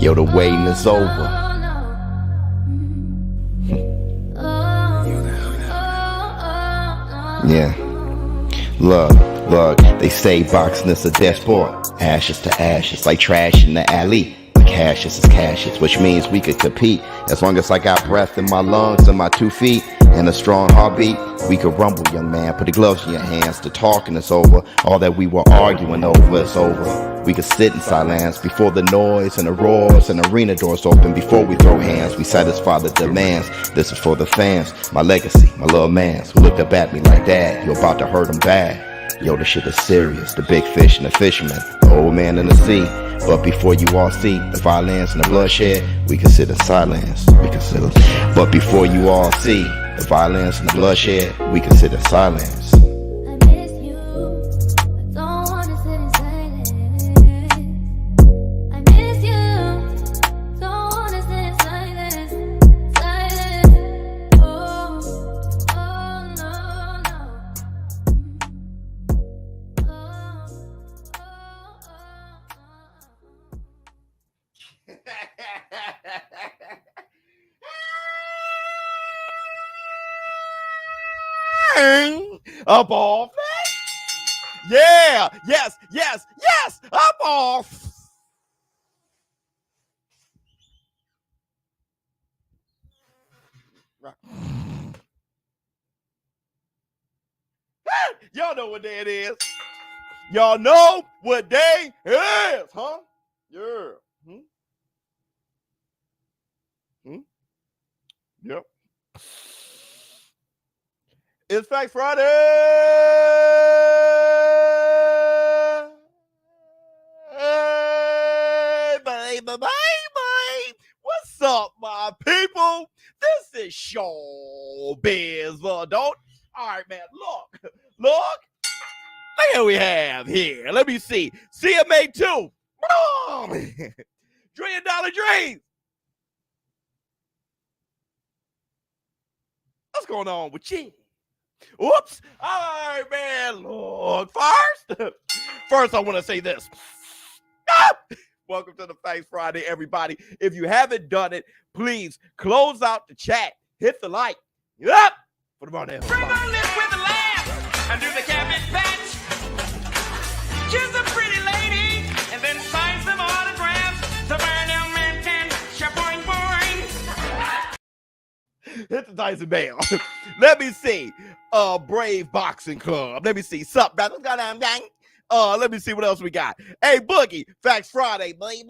Yo, the waiting is over. Yeah. Look, they say boxing is a death sport. Ashes to ashes, like trash in the alley. But cashes is cashes, which means we could compete. As long as I got breath in my lungs and my 2 feet and a strong heartbeat, we could rumble, young man. Put the gloves in your hands. The talking is over. All that we were arguing over is over. We could sit in silence before the noise and the roars and arena doors open. Before we throw hands, we satisfy the demands. This is for the fans, my legacy, my little mans who looked up at me like that. You're about to hurt them bad. Yo, this shit is serious. The big fish and the fisherman, the old man in the sea. But before you all see the violence and the bloodshed, we can sit in silence. But before you all see the violence and the bloodshed, we can sit in silence. Up off. Yeah. Yes. Up off. Right. Y'all know what day it is. Y'all know what day it is, huh? Yeah. Yep. It's Facts Friday. Hey, baby. What's up, my people? This is ShowBizz, don't. All right, man. Look. Look what we have here. Let me see. CMA 2. $1 Trillion Dreams. What's going on with you? Oops. All right, man. Look, first I want to say this. Welcome to the Facts Friday, everybody. If you haven't done it, please close out the chat. Hit the like. Yep. Put them on there. Bring on lips with a laugh and do the cabbage patch. Choose a pretty lady and then sign some autographs. The Burnell Manton, shaboing boing. Hit the Tyson Bell. Let me see. Brave Boxing Club. Let me see. Sup, brothers? Let me see what else we got. Hey, Boogie, Facts Friday. Bye.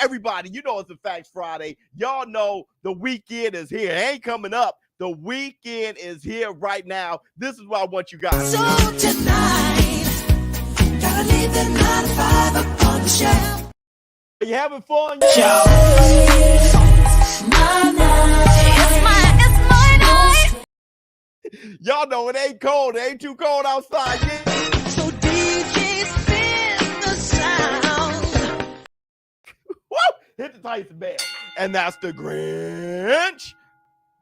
Everybody, you know it's a Facts Friday. Y'all know the weekend is here. It ain't coming up. The weekend is here right now. This is what I want you guys. So tonight, gotta leave that 9 to 5 up on the shelf. Are you having fun? Y'all know it ain't cold. It ain't too cold outside. So DJ spin the sound. Woo! Hit the Tyson Bell. And that's the Grinch.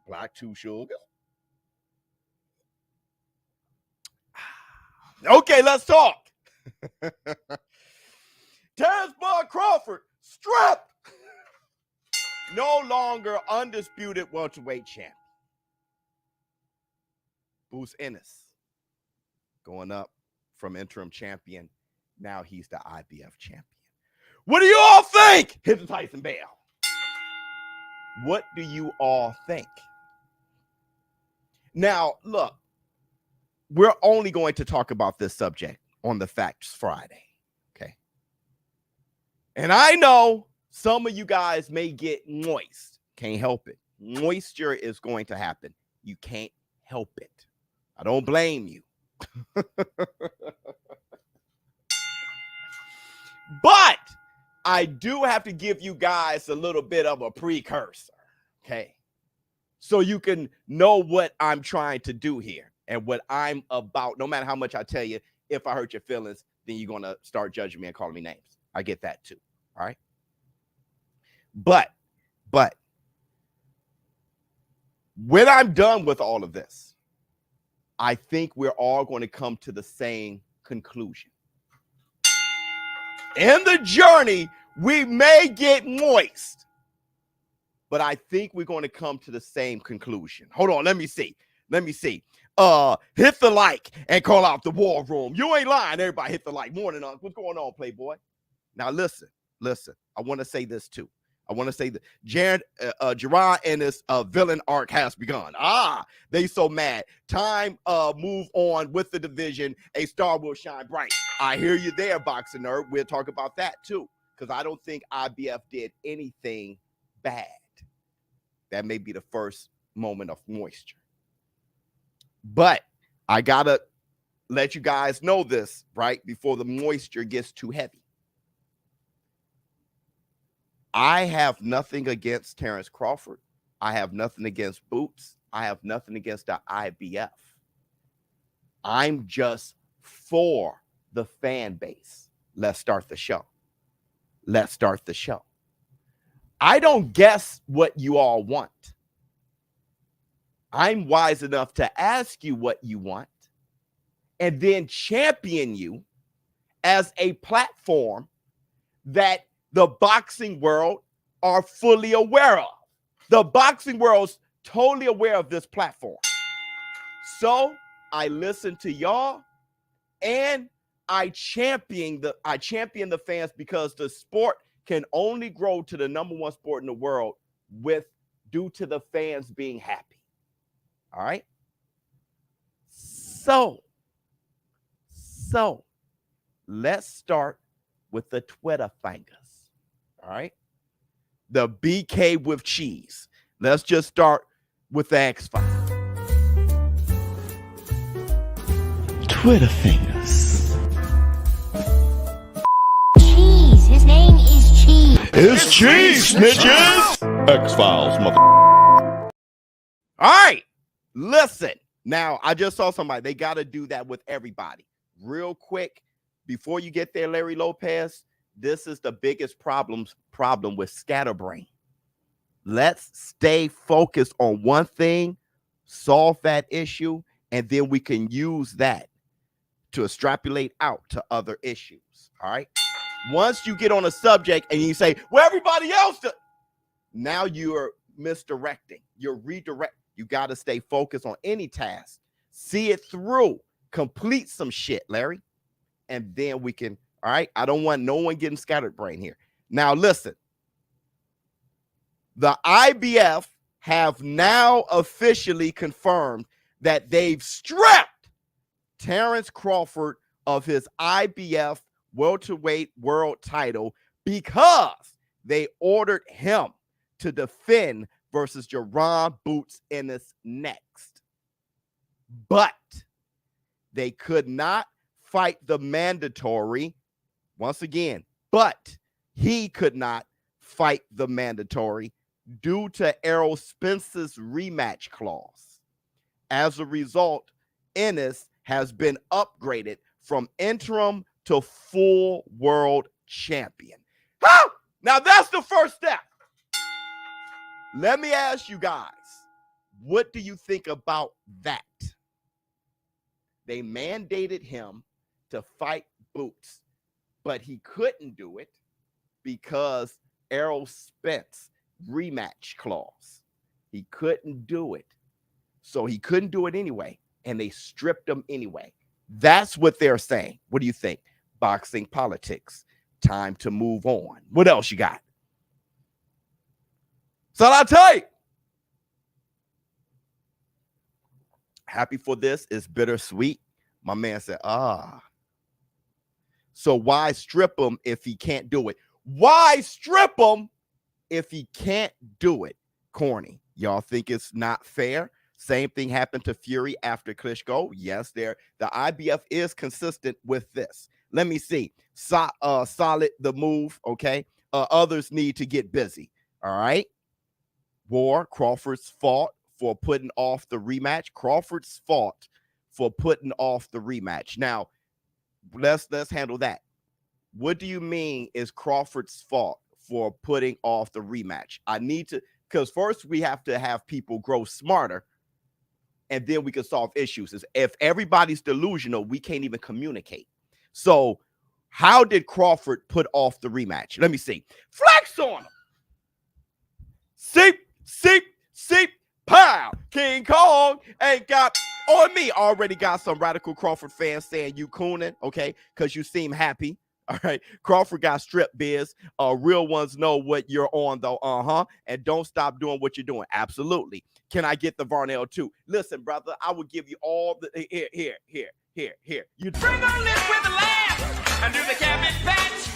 Black 2 Sugar. Okay, let's talk. Terrence Bud Crawford strapped. No longer undisputed welterweight champ. Jaron Ennis going up from interim champion. Now he's the IBF champion. What do you all think? Hit the Tyson Bell. What do you all think? Now, look, we're only going to talk about this subject on the Facts Friday, okay? And I know some of you guys may get moist. Can't help it. Moisture is going to happen. You can't help it. I don't blame you. But I do have to give you guys a little bit of a precursor, okay? So you can know what I'm trying to do here and what I'm about. No matter how much I tell you, if I hurt your feelings, then you're going to start judging me and calling me names. I get that too, all right? But when I'm done with all of this, I think we're all going to come to the same conclusion. In the journey, We may get moist, but I think we're going to come to the same conclusion. Hold on, let me see. Hit the like and call out the war room. You ain't lying. Everybody hit the like. Morning, what's going on, Playboy? Now listen. I want to say this too. I want to say that Jaron Ennis villain arc has begun. They so mad. Time move on with the division. A star will shine bright. I hear you there, boxing nerd. We'll talk about that too, because I don't think IBF did anything bad. That may be the first moment of moisture. But I gotta let you guys know this, right, before the moisture gets too heavy. I have nothing against Terrence Crawford. I have nothing against Boots. I have nothing against the IBF. I'm just for the fan base. Let's start the show. I don't guess what you all want. I'm wise enough to ask you what you want and then champion you as a platform that the boxing world are fully aware of. The boxing world's totally aware of this platform. So I listen to y'all and I champion the fans, because the sport can only grow to the #1 sport in the world due to the fans being happy. All right. So let's start with the Twitter fingers. All right. The BK with cheese. Let's just start with the X-File. Twitter fingers. Cheese. His name is Cheese. It's cheese, snitches. X-Files, mother. All right. Listen. Now, I just saw somebody. They got to do that with everybody. Real quick, before you get there, Larry Lopez, this is the biggest problem with scatterbrain. Let's stay focused on one thing, solve that issue, and then we can use that to extrapolate out to other issues. All right. Once you get on a subject and you say, well, everybody else does, now you're misdirecting. You're redirecting. You got to stay focused on any task. See it through. Complete some shit, Larry. And then we can, all right? I don't want no one getting scattered brain here. Now, listen. The IBF have now officially confirmed that they've stripped Terrence Crawford of his IBF welterweight world title because they ordered him to defend versus Jaron Boots Ennis next. But they could not fight the mandatory, once again, but he could not fight the mandatory due to Errol Spence's rematch clause. As a result, Ennis has been upgraded from interim to full world champion. Huh? Now that's the first step. Let me ask you guys, what do you think about that? They mandated him to fight Boots, but he couldn't do it because Errol Spence rematch clause. He couldn't do it. So he couldn't do it anyway, and they stripped him anyway. That's what they're saying. What do you think? Boxing politics. Time to move on. What else you got? So I'll tell you. Happy for this. It's bittersweet. My man said, so why strip him if he can't do it? Why strip him if he can't do it? Corny. Y'all think it's not fair? Same thing happened to Fury after Klitschko. Yes, the IBF is consistent with this. Let me see. Solid the move, okay? Others need to get busy, all right? Crawford's fault for putting off the rematch. Crawford's fault for putting off the rematch. Now, let's handle that. What do you mean is Crawford's fault for putting off the rematch? I need to, because first we have to have people grow smarter, and then we can solve issues. If everybody's delusional, we can't even communicate. So How did Crawford put off the rematch? Let me see. Flex on him. Seep, pow. King Kong ain't got on me. Already got some radical Crawford fans saying you cooning, okay? Because you seem happy. All right. Crawford got stripped, Biz. Real ones know what you're on, though. And don't stop doing what you're doing. Absolutely. Can I get the Varnell too? Listen, brother, I will give you all the here. You Bring her lips with a laugh and do the cabbage patch.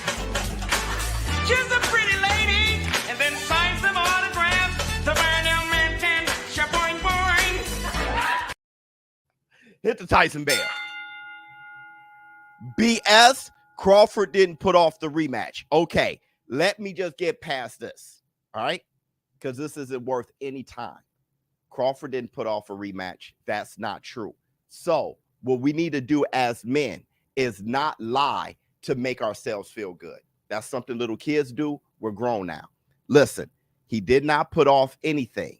She's a pretty lady and then sign some autographs to burn them and shaboing boing. hit the Tyson Bell. BS. Crawford didn't put off the rematch. Okay, let me just get past this. All right, because this isn't worth any time. Crawford didn't put off a rematch. That's not true. So what we need to do as men is not lie to make ourselves feel good. That's something little kids do. We're grown now. Listen, he did not put off anything.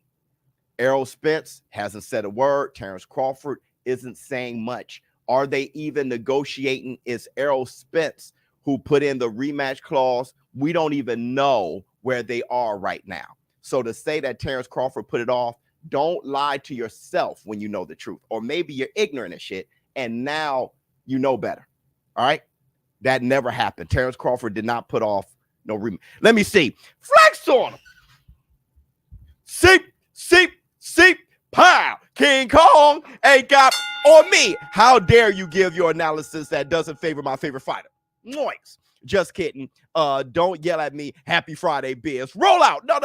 Errol Spence hasn't said a word. Terrence Crawford isn't saying much. Are they even negotiating? Is Errol Spence who put in the rematch clause? We don't even know where they are right now. So to say that Terrence Crawford put it off, don't lie to yourself when you know the truth. Or maybe you're ignorant of shit and now you know better. All right? That never happened. Terrence Crawford did not put off no rematch. Let me see. Flex on him. Seep, pow. King Kong ain't got on me. How dare you give your analysis that doesn't favor my favorite fighter? Noise. Just kidding. Don't yell at me. Happy Friday, Biz. Roll out. No,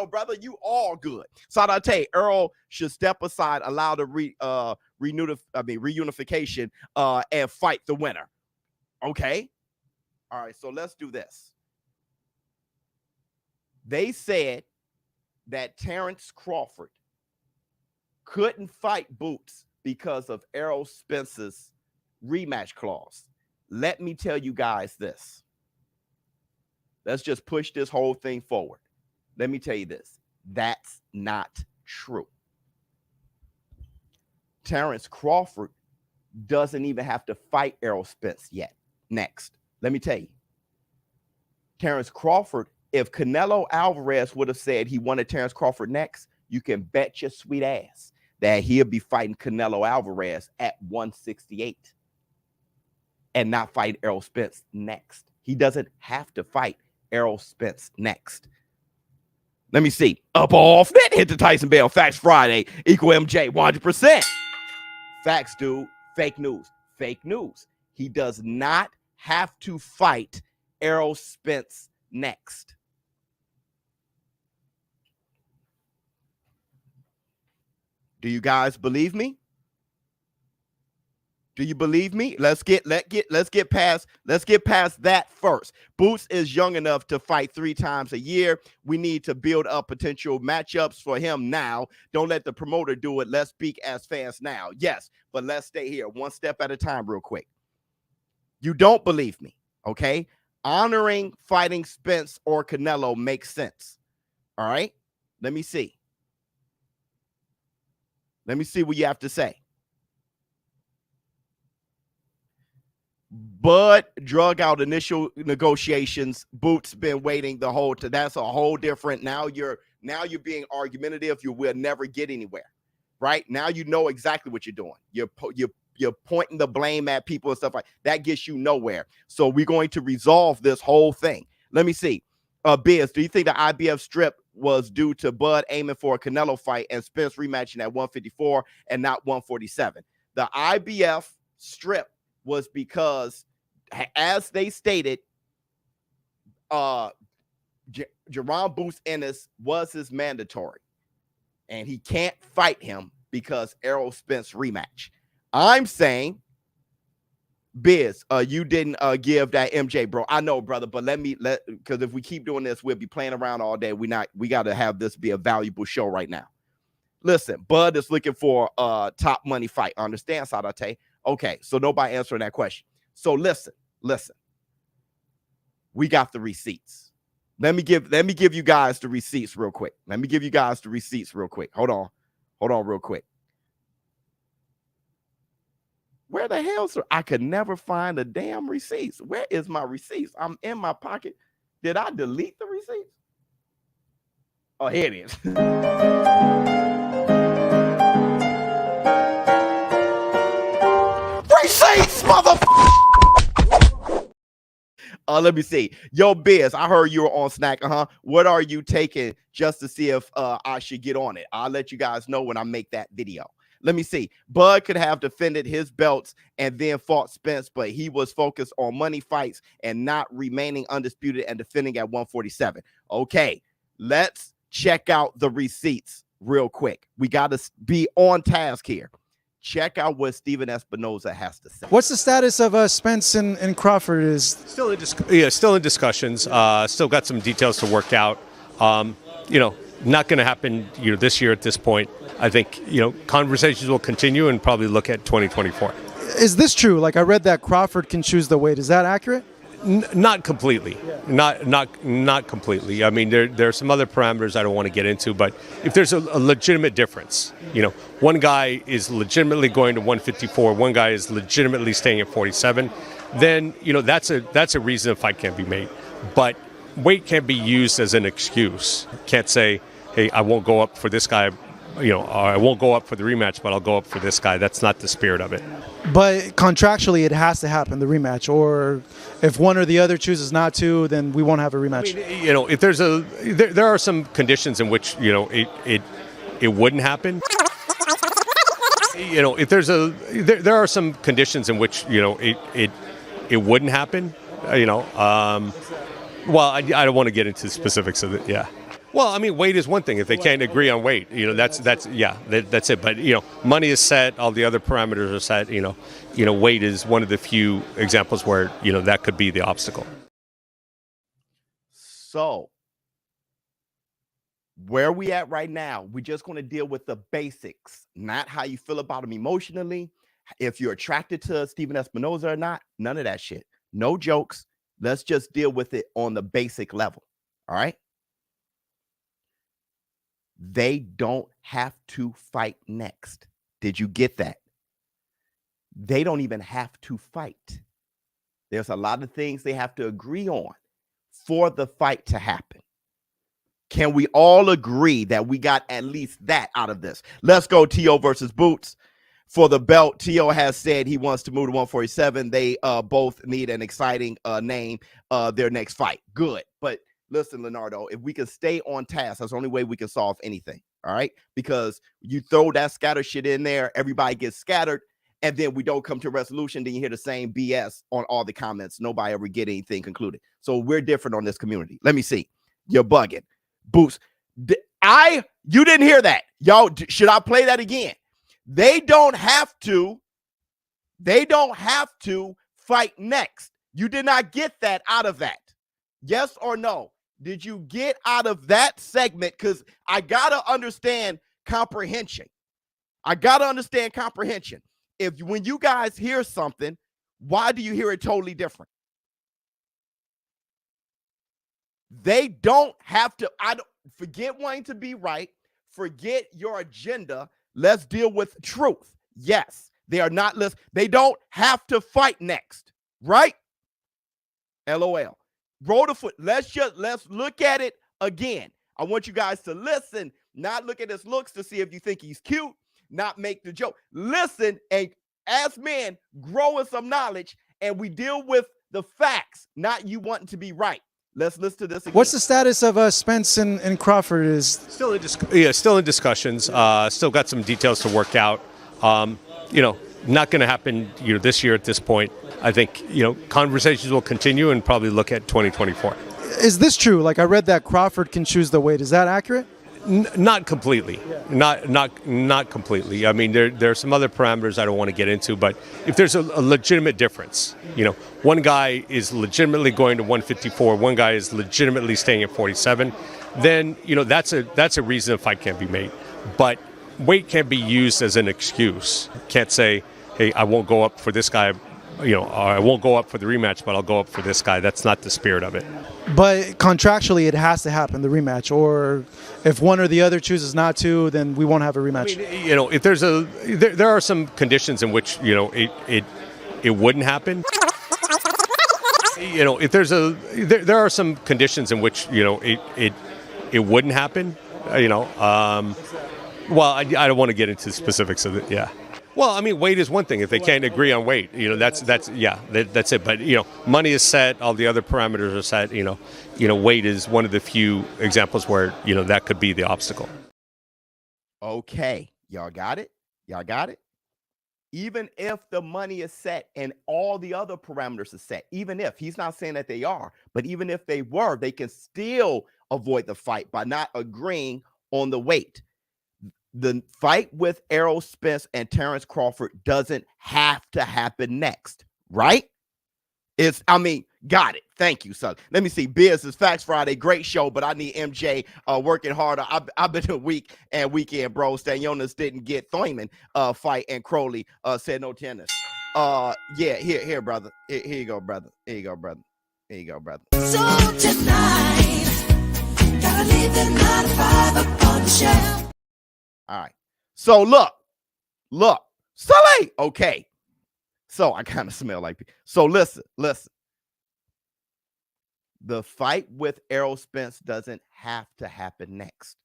brother. You all good. Sadate, Earl should step aside, allow the reunification, and fight the winner. Okay. All right. So let's do this. They said that Terrence Crawford couldn't fight Boots because of Errol Spence's rematch clause. Let me tell you guys this. Let's just push this whole thing forward. Let me tell you this. That's not true. Terrence Crawford doesn't even have to fight Errol Spence yet. Next, let me tell you. Terrence Crawford, if Canelo Alvarez would have said he wanted Terrence Crawford next, you can bet your sweet ass that he'll be fighting Canelo Alvarez at 168 and not fight Errol Spence next. He doesn't have to fight Errol Spence next. Let me see. Up off net, hit the Tyson Bell. Facts Friday equal MJ 100%. Facts, dude. Fake news. Fake news. He does not have to fight Errol Spence next. Do you guys believe me? Do you believe me? Let's get past that first. Boots is young enough to fight 3 times a year. We need to build up potential matchups for him now. Don't let the promoter do it. Let's speak as fans now. Yes, but let's stay here one step at a time real quick. You don't believe me, okay? Honoring fighting Spence or Canelo makes sense. All right? Let me see. Let me see what you have to say. Bud drug out initial negotiations. Boots been waiting the whole time. That's a whole different. Now you're being argumentative. You will never get anywhere, right? Now you know exactly what you're doing. You're pointing the blame at people and stuff like that. Gets you nowhere. So we're going to resolve this whole thing. Let me see. Biz, do you think the IBF strip was due to Bud aiming for a Canelo fight and Spence rematching at 154 and not 147? The IBF strip was because, as they stated, Jaron Ennis was his mandatory, and he can't fight him because Errol Spence rematch. I'm saying, Biz, you didn't give that MJ, bro. I know, brother, but because if we keep doing this, we'll be playing around all day. We got to have this be a valuable show right now. Listen, Bud is looking for a top money fight. Understand, Sadate? Okay, so nobody answering that question. So listen. We got the receipts. Let me give you guys the receipts real quick. Hold on real quick. Where the hell's I could never find the damn receipts. Where is my receipts? I'm in my pocket. Did I delete the receipts? Oh, here it is. Receipts, motherfucker! Let me see. Yo, Biz, I heard you were on Snack. What are you taking just to see if I should get on it? I'll let you guys know when I make that video. Let me see. Bud could have defended his belts and then fought Spence, but he was focused on money fights and not remaining undisputed and defending at 147. Okay, let's check out the receipts real quick. We got to be on task here. Check out what Steven Espinoza has to say. What's the status of Spence and Crawford? Is still in discussions. Still got some details to work out. Not going to happen this year at this point. I think conversations will continue and probably look at 2024. Is this true? Like, I read that Crawford can choose the weight. Is that accurate? Not completely. Not completely. I mean, there are some other parameters I don't want to get into, but if there's a legitimate difference, one guy is legitimately going to 154, one guy is legitimately staying at 47, then that's a reason a fight can't be made. But weight can't be used as an excuse. Can't say, hey, I won't go up for this guy, or I won't go up for the rematch, but I'll go up for this guy. That's not the spirit of it. But contractually, it has to happen, the rematch. Or if one or the other chooses not to, then we won't have a rematch. I mean, if there's there are some conditions in which it wouldn't happen. If there are some conditions in which it wouldn't happen. Well, I don't want to get into the specifics of it. Yeah. Well, I mean, weight is one thing. If they can't agree on weight, that's it. But money is set. All the other parameters are set. Weight is one of the few examples where that could be the obstacle. So, where we at right now? We're just going to deal with the basics, not how you feel about him emotionally, if you're attracted to Steven Espinoza or not. None of that shit. No jokes. Let's just deal with it on the basic level. All right. They don't have to fight next. Did you get that? They don't even have to fight. There's a lot of things they have to agree on for the fight to happen. Can we all agree that we got at least that out of this? Let's go T.O. versus Boots. For the belt, T.O. has said he wants to move to 147. They both need an exciting name, their next fight. Good. But listen, Leonardo, if we can stay on task, that's the only way we can solve anything, all right? Because you throw that scatter shit in there, everybody gets scattered, and then we don't come to a resolution, then you hear the same BS on all the comments. Nobody ever get anything concluded. So we're different on this community. Let me see. You're bugging. Boost. You didn't hear that. Y'all, should I play that again? They don't have to fight next. You did not get that out of that. Yes or no? Did you get out of that segment? Because I got to understand comprehension. If when you guys hear something, why do you hear it totally different? They don't have to. Forget wanting to be right. Forget your agenda. Let's deal with truth. Yes, they are not listening. They don't have to fight next, right? LOL. Roll the foot. Let's look at it again. I want you guys to listen, not look at his looks to see if you think he's cute, not make the joke. Listen, and as men, grow in some knowledge, and we deal with the facts, not you wanting to be right. Let's listen to this again. What's the status of Spence and Crawford? Is still in discussions. Still got some details to work out. Not going to happen this year at this point. I think conversations will continue and probably look at 2024. Is this true? Like, I read that Crawford can choose the weight. Is that accurate? Not completely. Not completely. I mean, there are some other parameters I don't want to get into, but if there's a legitimate difference, one guy is legitimately going to 154, one guy is legitimately staying at 47, then that's a reason a fight can't be made. But weight can't be used as an excuse. Can't say, hey, I won't go up for this guy, I won't go up for the rematch, but I'll go up for this guy. That's not the spirit of it. But contractually, it has to happen, the rematch. Or if one or the other chooses not to, then we won't have a rematch. If there are some conditions in which it wouldn't happen. If there are some conditions in which it wouldn't happen. Well, I don't want to get into specifics of it. Yeah. Well, weight is one thing. If they can't agree on weight, that's it. But money is set. All the other parameters are set. Weight is one of the few examples where that could be the obstacle. Okay, y'all got it. Y'all got it. Even if the money is set and all the other parameters are set, even if he's not saying that they are, but even if they were, they can still avoid the fight by not agreeing on the weight. The fight with Errol Spence and Terrence Crawford doesn't have to happen next, right? Got it. Thank you, son. Let me see. Biz is Facts Friday. Great show, but I need MJ working harder. I've been a week and weekend, bro. Stanionis didn't get Thurman fight, and Crowley said no tennis. Here, brother. Here you go, brother. Here you go, brother. Here you go, brother. So tonight, gotta leave the 9 to 5 up on the shelf. All right. So look, Sully. Okay. So I kind of smell like. So listen. The fight with Errol Spence doesn't have to happen next.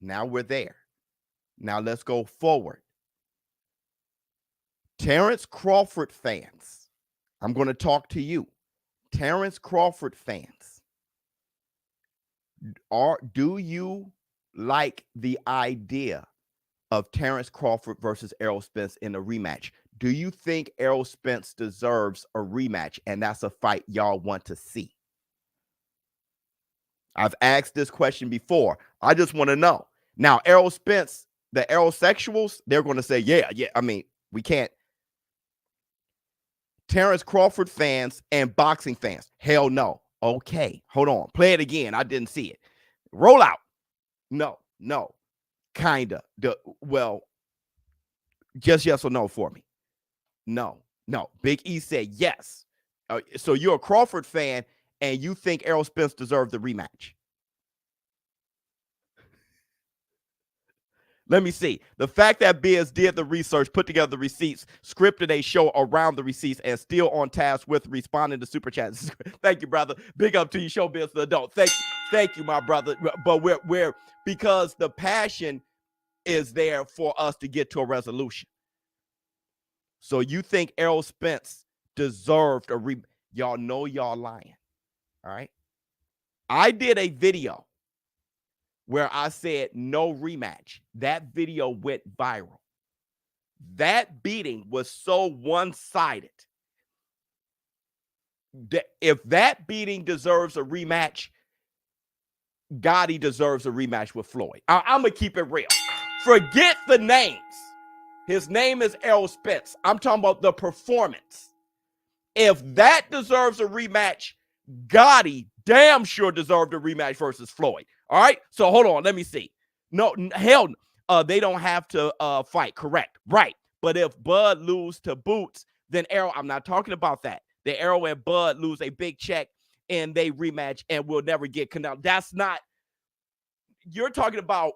Now we're there. Now let's go forward. Terrence Crawford fans, I'm going to talk to you. Terrence Crawford fans, do you like the idea of Terrence Crawford versus Errol Spence in a rematch? Do you think Errol Spence deserves a rematch, and that's a fight y'all want to see? I've asked this question before. I just want to know. Now, Errol Spence, the Errol sexuals, they're going to say, yeah. We can't. Terrence Crawford fans and boxing fans, hell no. Okay, hold on. Play it again. I didn't see it. Roll out. No. Kinda. Well, just yes or no for me. No. Big E said yes. So you're a Crawford fan and you think Errol Spence deserved the rematch. Let me see. The fact that Biz did the research, put together the receipts, scripted a show around the receipts, and still on task with responding to super chats. Thank you, brother. Big up to you, ShowBizz the adult. Thank you, my brother. But we're because the passion is there for us to get to a resolution. So you think Errol Spence deserved a rematch? Y'all know y'all lying. All right. I did a video where I said no rematch. That video went viral. That beating was so one-sided. If that beating deserves a rematch, Gotti deserves a rematch with Floyd. I'm going to keep it real. Forget the names. His name is Errol Spence. I'm talking about the performance. If that deserves a rematch, Gotti damn sure deserved a rematch versus Floyd. All right, so hold on, let me see. No, hell, they don't have to fight, correct, right? But if Bud lose to Boots, then Errol, I'm not talking about that. The Errol and Bud lose a big check and they rematch and will never get connected. That's not, you're talking about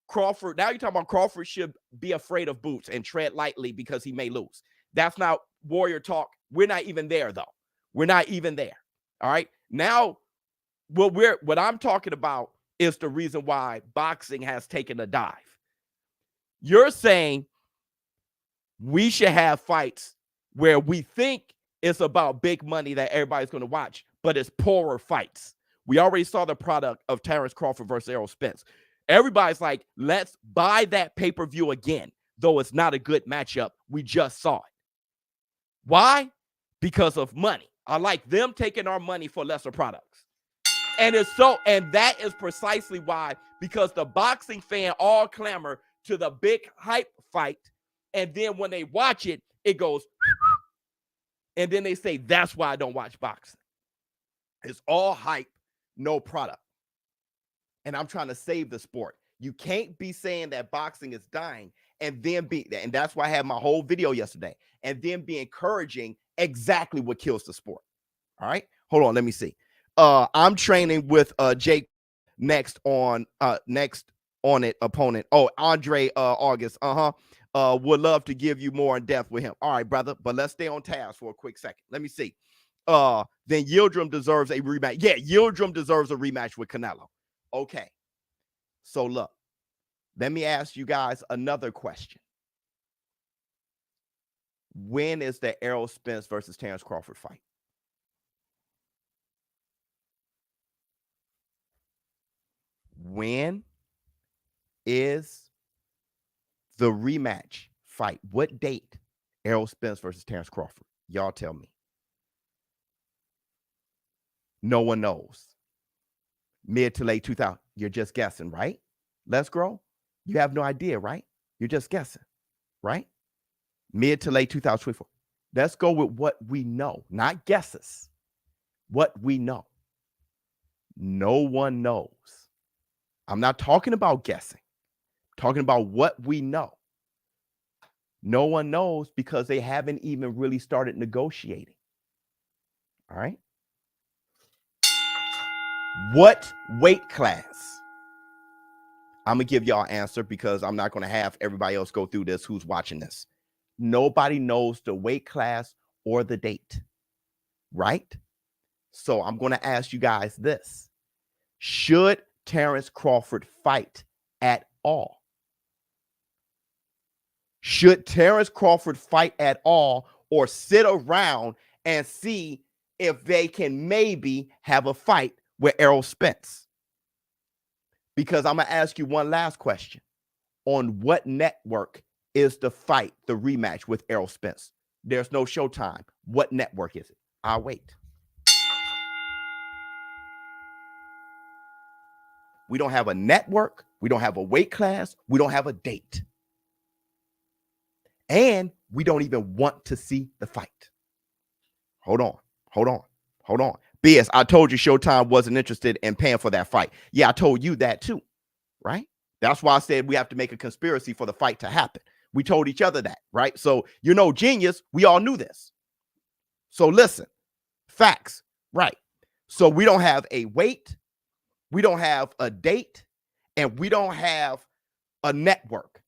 Crawford. Now you're talking about Crawford should be afraid of Boots and tread lightly because he may lose. That's not warrior talk. We're not even there, though. We're not even there. All right. Now, what I'm talking about is the reason why boxing has taken a dive. You're saying we should have fights where we think it's about big money that everybody's going to watch, but it's poorer fights. We already saw the product of Terrence Crawford versus Errol Spence. Everybody's like, let's buy that pay-per-view again, though it's not a good matchup. We just saw it. Why? Because of money. I like them taking our money for lesser products. And that is precisely why, because the boxing fan all clamor to the big hype fight. And then when they watch it, it goes, and then they say, that's why I don't watch boxing. It's all hype, no product. And I'm trying to save the sport. You can't be saying that boxing is dying and then and that's why I had my whole video yesterday, and then be encouraging exactly what kills the sport. All right, hold on, let me see. I'm training with Jake next on it opponent. Oh, Andre August. Would love to give you more in depth with him. All right, brother, but let's stay on task for a quick second. Let me see. Then Yildirim deserves a rematch. Yeah, Yildirim deserves a rematch with Canelo. Okay. So look, let me ask you guys another question. When is the Errol Spence versus Terrence Crawford fight? When is the rematch fight? What date? Errol Spence versus Terrence Crawford. Y'all tell me. No one knows. Mid to late 2000. You're just guessing, right? Let's Grow. You have no idea, right? You're just guessing, right? Mid to late 2024. Let's go with what we know, not guesses. What we know. No one knows. I'm not talking about guessing. I'm talking about what we know. No one knows because they haven't even really started negotiating. All right. What weight class? I'm going to give y'all an answer because I'm not going to have everybody else go through this who's watching this. Nobody knows the weight class or the date, right? So I'm going to ask you guys this. Should Terrence Crawford fight at all? Should Terrence Crawford fight at all or sit around and see if they can maybe have a fight with Errol Spence? Because I'm going to ask you one last question. On what network is the fight, the rematch with Errol Spence? There's no Showtime. What network is it? I'll wait. We don't have a network. We don't have a weight class. We don't have a date. And we don't even want to see the fight. Hold on. BS, I told you Showtime wasn't interested in paying for that fight. Yeah, I told you that too, right? That's why I said we have to make a conspiracy for the fight to happen. We told each other that, right? So, genius, we all knew this. So listen, facts, right? So we don't have a weight, we don't have a date, and we don't have a network.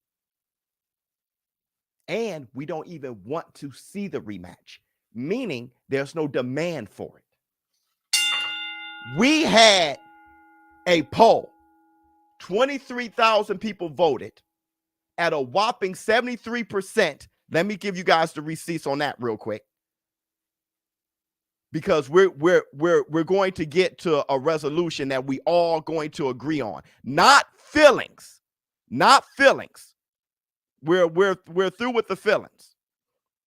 And we don't even want to see the rematch, meaning there's no demand for it. We had a poll. 23,000 people voted at a whopping 73%. Let me give you guys the receipts on that real quick, because we're going to get to a resolution that we all going to agree on. Not feelings. Not feelings. We're through with the feelings.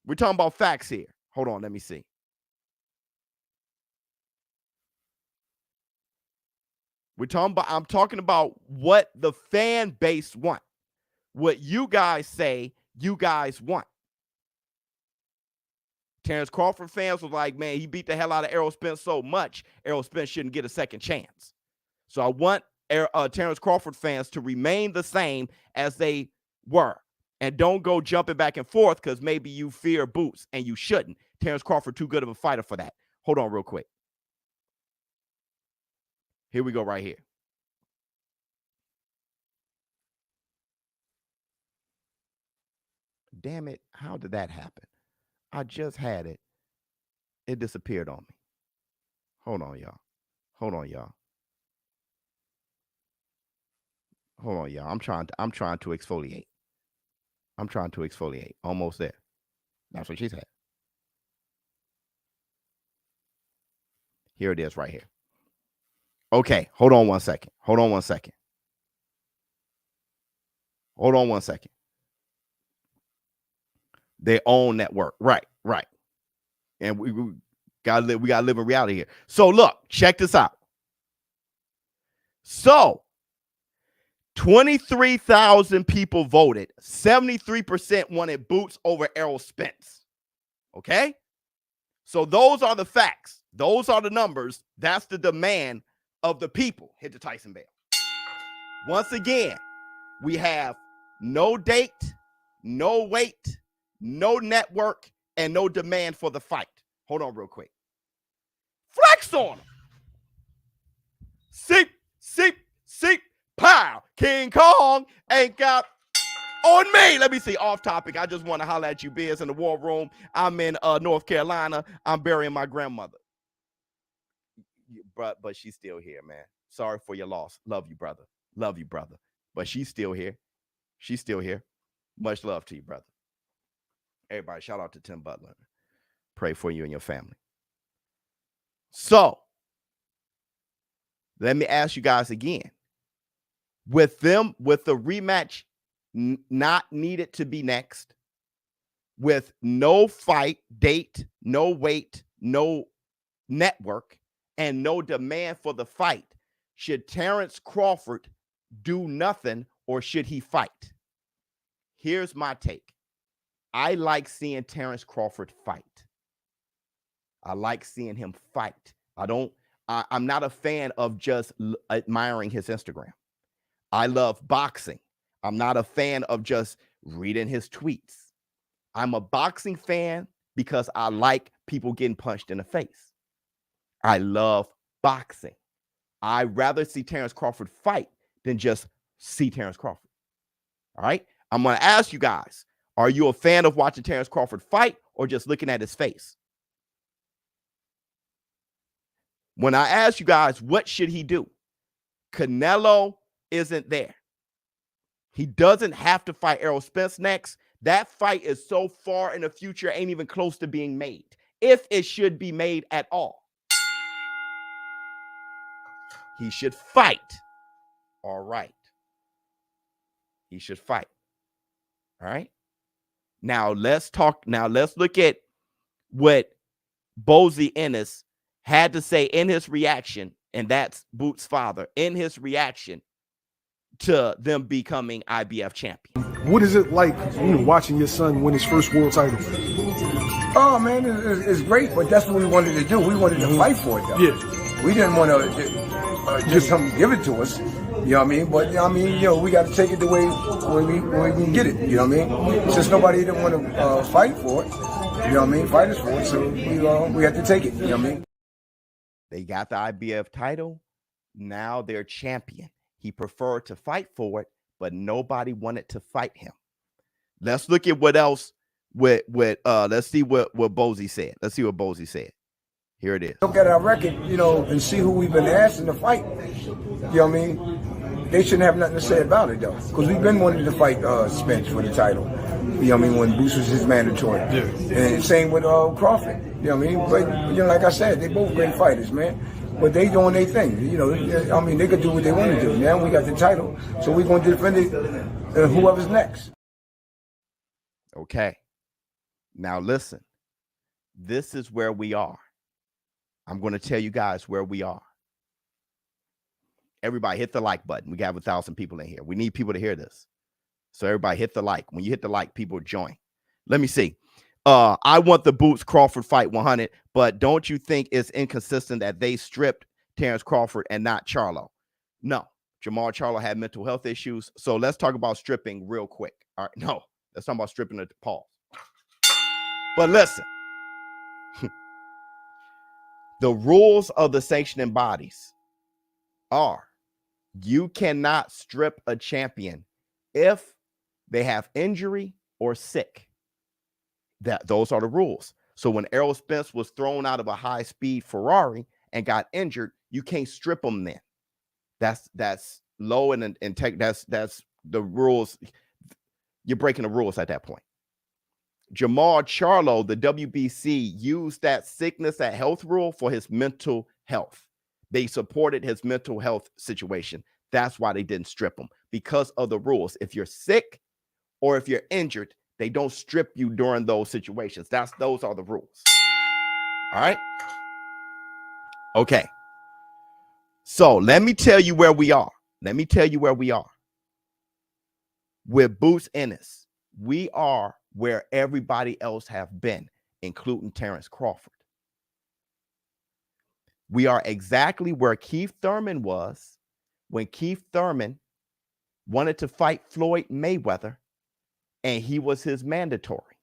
We're talking about facts here. Hold on, let me see. I'm talking about what the fan base want. What you guys say you guys want. Terrence Crawford fans was like, man, he beat the hell out of Errol Spence so much, Errol Spence shouldn't get a second chance. So I want Terrence Crawford fans to remain the same as they were. And don't go jumping back and forth because maybe you fear boots, and you shouldn't. Terrence Crawford too good of a fighter for that. Hold on real quick. Here we go right here. Damn it. How did that happen? I just had it. It disappeared on me. Hold on, y'all. Hold on, y'all. I'm trying to exfoliate. Almost there. That's what she said. Here it is right here. Okay, hold on one second. Their own network. Right. And we gotta live in reality here. So look, check this out. So 23,000 people voted. 73% wanted Boots over Errol Spence. Okay? So those are the facts. Those are the numbers. That's the demand of the people. Hit the Tyson bell. Once again, we have no date, no weight, no network, and no demand for the fight. Hold on real quick. Flex on him. Seep, pow. King Kong ain't got on me. Let me see. Off topic. I just want to holler at you, Biz, in the war room. I'm in North Carolina. I'm burying my grandmother. But she's still here, man. Sorry for your loss. Love you, brother. Love you, brother. But she's still here. She's still here. Much love to you, brother. Everybody, shout out to Tim Butler. Pray for you and your family. So, let me ask you guys again. With the rematch not needed to be next, with no fight date, no weight, no network, and no demand for the fight, should Terrence Crawford do nothing or should he fight? Here's my take. I like seeing Terrence Crawford fight. I like seeing him fight. I'm not a fan of just admiring his Instagram. I love boxing. I'm not a fan of just reading his tweets. I'm a boxing fan because I like people getting punched in the face. I love boxing. I'd rather see Terrence Crawford fight than just see Terrence Crawford. All right? I'm going to ask you guys, are you a fan of watching Terrence Crawford fight or just looking at his face? When I ask you guys, what should he do? Canelo isn't there. He doesn't have to fight Errol Spence next. That fight is so far in the future, ain't even close to being made, if it should be made at all. He should fight. All right. He should fight. All right. Now let's look at what Jaron Ennis had to say in his reaction, and that's Boot's father, in his reaction to them becoming IBF champion. What is it like, watching your son win his first world title? Oh man, it's great, but that's what we wanted to do. We wanted to fight for it, though. Yeah. We didn't want to just come give it to us. You know what I mean? But we got to take it the way when we can get it. You know what I mean? Since nobody didn't want to fight for it, you know what I mean? Fight us for it, so we had to take it. You know what I mean? They got the IBF title. Now they're champion. He preferred to fight for it, but nobody wanted to fight him. Let's look at what else. Let's see what Bozy said. Let's see what Bozy said. Here it is. Look at our record, and see who we've been asking to fight. You know what I mean? They shouldn't have nothing to say about it, though, because we've been wanting to fight Spence for the title. You know what I mean? When Boots was his mandatory. Yeah. And same with Crawford. You know what I mean? But, like I said, they both great fighters, man. But they doing their thing. They could do what they want to do. Now we got the title, so we're going to defend it whoever's next. Okay. Now listen. This is where we are. I'm going to tell you guys where we are. Everybody hit the like button. We got 1,000 people in here. We need people to hear this. So everybody hit the like. When you hit the like, people join. Let me see. I want the Boots Crawford fight 100, but don't you think it's inconsistent that they stripped Terrence Crawford and not Charlo? No. Jamal Charlo had mental health issues. So let's talk about stripping real quick. All right. No. Let's talk about stripping at the pause. But listen. The rules of the sanctioning bodies are you cannot strip a champion if they have injury or sick. Those are the rules. So when Errol Spence was thrown out of a high-speed Ferrari and got injured, you can't strip him then. That's low and tech. That's the rules. You're breaking the rules at that point. Jamal Charlo, the WBC, used that sickness at health rule for his mental health. They supported his mental health situation. That's why they didn't strip him, because of the rules. If you're sick or if you're injured, they don't strip you during those situations. Those are the rules. All right. Okay. So let me tell you where we are. With Boots Ennis, we are where everybody else have been, including Terrence Crawford. We are exactly where Keith Thurman was when Keith Thurman wanted to fight Floyd Mayweather, and he was his mandatory.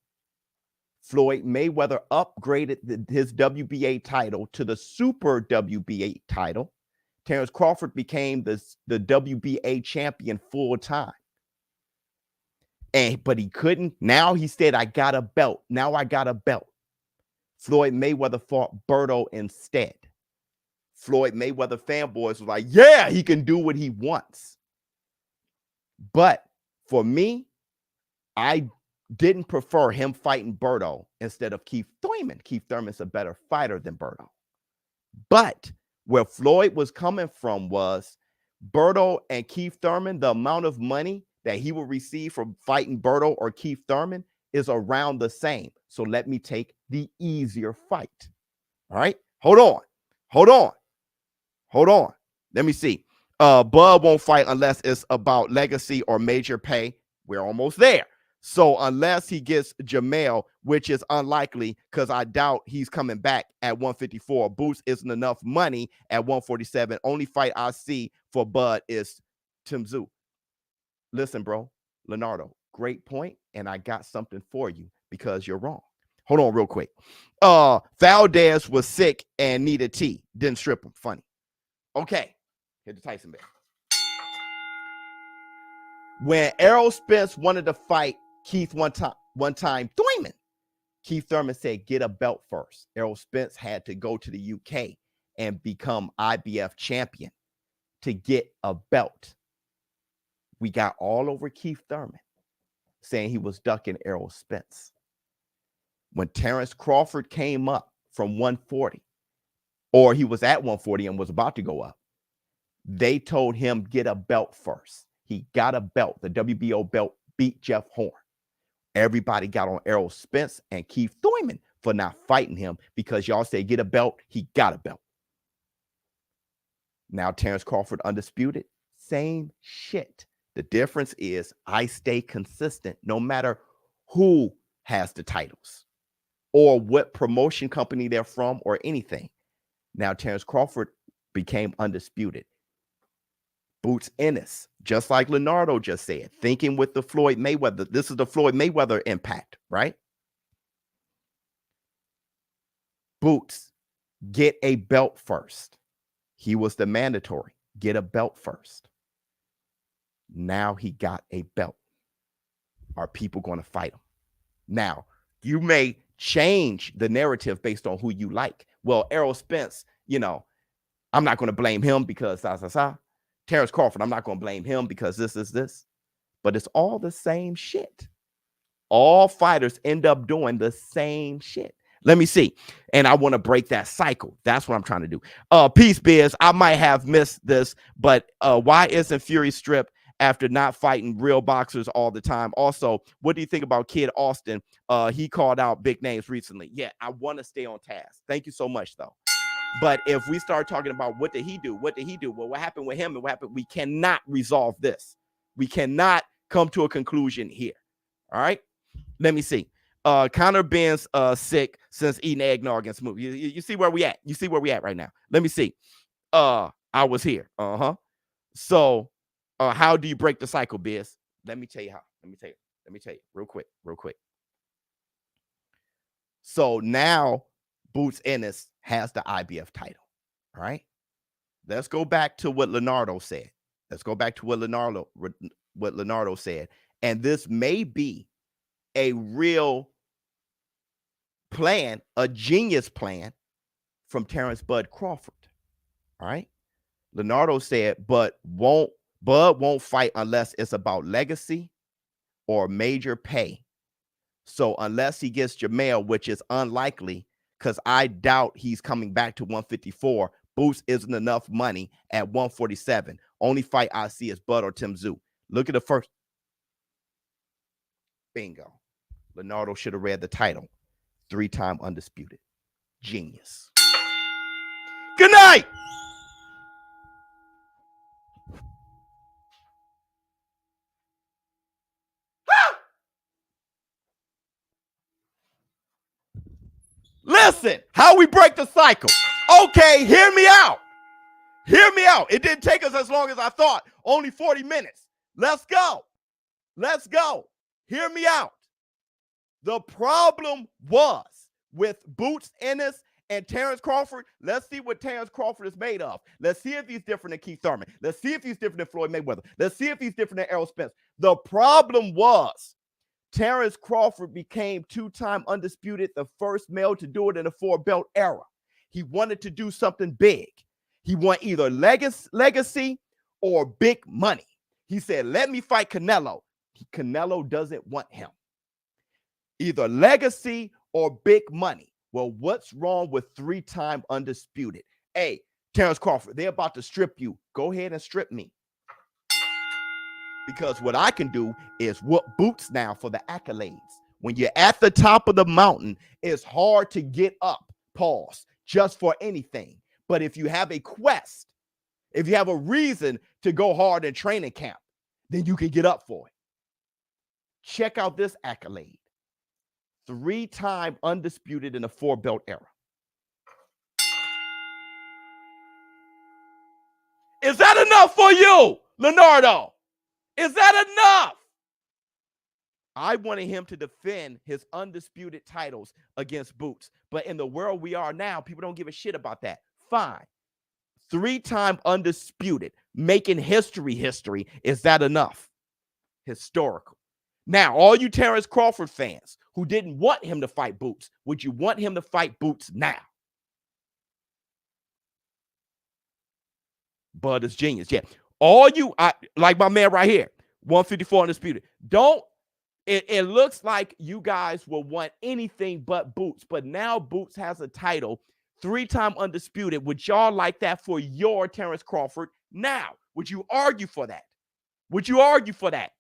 Floyd Mayweather upgraded his WBA title to the Super WBA title. Terrence Crawford became the WBA champion full time. But he couldn't. Now he said, I got a belt. Now I got a belt. Floyd Mayweather fought Berto instead. Floyd Mayweather fanboys was like, yeah, he can do what he wants. But for me, I didn't prefer him fighting Berto instead of Keith Thurman. Keith Thurman's a better fighter than Berto. But where Floyd was coming from was Berto and Keith Thurman, the amount of money that he will receive from fighting Berto or Keith Thurman is around the same. So let me take the easier fight. All right. Hold on. Let me see. Bud won't fight unless it's about legacy or major pay. We're almost there. So unless he gets Jamel, which is unlikely because I doubt he's coming back at 154. Boots isn't enough money at 147. Only fight I see for Bud is Tim Tszyu. Listen, bro, Leonardo, great point, and I got something for you because you're wrong. Hold on real quick. Valdez was sick and needed tea. Didn't strip him. Funny. Okay. Hit the Tyson bell. When Errol Spence wanted to fight Keith one time, Thurman, Keith Thurman said, get a belt first. Errol Spence had to go to the UK and become IBF champion to get a belt. We got all over Keith Thurman saying he was ducking Errol Spence. When Terrence Crawford came up from 140, or he was at 140 and was about to go up, they told him get a belt first. He got a belt. The WBO belt beat Jeff Horn. Everybody got on Errol Spence and Keith Thurman for not fighting him because y'all say get a belt. He got a belt. Now Terrence Crawford undisputed. Same shit. The difference is I stay consistent no matter who has the titles or what promotion company they're from or anything. Now Terrence Crawford became undisputed. Boots Ennis, just like Leonardo just said, thinking with the Floyd Mayweather. This is the Floyd Mayweather impact, right? Boots, get a belt first. He was the mandatory. Get a belt first. Now he got a belt. Are people going to fight him? Now, you may change the narrative based on who you like. Well, Errol Spence, I'm not going to blame him because Terrence Crawford, I'm not going to blame him because this is this. But it's all the same shit. All fighters end up doing the same shit. Let me see. And I want to break that cycle. That's what I'm trying to do. Peace, Biz. I might have missed this, but why isn't Fury stripped after not fighting real boxers all the time? Also, what do you think about Kid Austin? He called out big names recently. Yeah, I want to stay on task. Thank you so much, though. But if we start talking about what did he do? Well, what happened with him and what happened? We cannot resolve this. We cannot come to a conclusion here. All right. Let me see. Conor Ben's sick since eating eggnog and smooth. You see where we at? You see where we at right now? Let me see. I was here. So how do you break the cycle, Biz? Let me tell you how. Let me tell you real quick. So now Boots Ennis has the IBF title. All right. Let's go back to what Leonardo said. Leonardo said. And this may be a real plan, a genius plan from Terrence Bud Crawford. All right. Leonardo said, Bud won't fight unless it's about legacy or major pay. So unless he gets Jamel, which is unlikely, because I doubt he's coming back to 154, Boots isn't enough money at 147. Only fight I see is Bud or Tim Tszyu. Look at the first. Bingo. Leonardo should have read the title. 3-time undisputed. Genius. Good night. Listen, how we break the cycle. Okay, hear me out. It didn't take us as long as I thought. Only 40 minutes. Let's go. Hear me out. The problem was with Boots Ennis and Terrence Crawford. Let's see what Terrence Crawford is made of. Let's see if he's different than Keith Thurman. Let's see if he's different than Floyd Mayweather. Let's see if he's different than Errol Spence. The problem was Terrence Crawford became two-time undisputed, the first male to do it in the four-belt era. He wanted to do something big. He wanted either legacy or big money. He said, let me fight Canelo. Canelo doesn't want him. Either legacy or big money. Well, what's wrong with three-time undisputed? Hey, Terrence Crawford, they're about to strip you. Go ahead and strip me. Because what I can do is whoop Boots now for the accolades. When you're at the top of the mountain, it's hard to get up, pause, just for anything. But if you have a quest, if you have a reason to go hard in training camp, then you can get up for it. Check out this accolade. Three-time undisputed in the four-belt era. Is that enough for you, Leonardo? Is that enough? I wanted him to defend his undisputed titles against Boots. But in the world we are now, people don't give a shit about that. Fine. Three-time undisputed, making history. Is that enough? Historical. Now, all you Terrence Crawford fans who didn't want him to fight Boots, would you want him to fight Boots now? Bud is genius. Yeah. All you, like my man right here, 154 undisputed. It looks like you guys will want anything but Boots, but now Boots has a title, three-time undisputed. Would y'all like that for your Terrence Crawford now? Would you argue for that? Would you argue for that?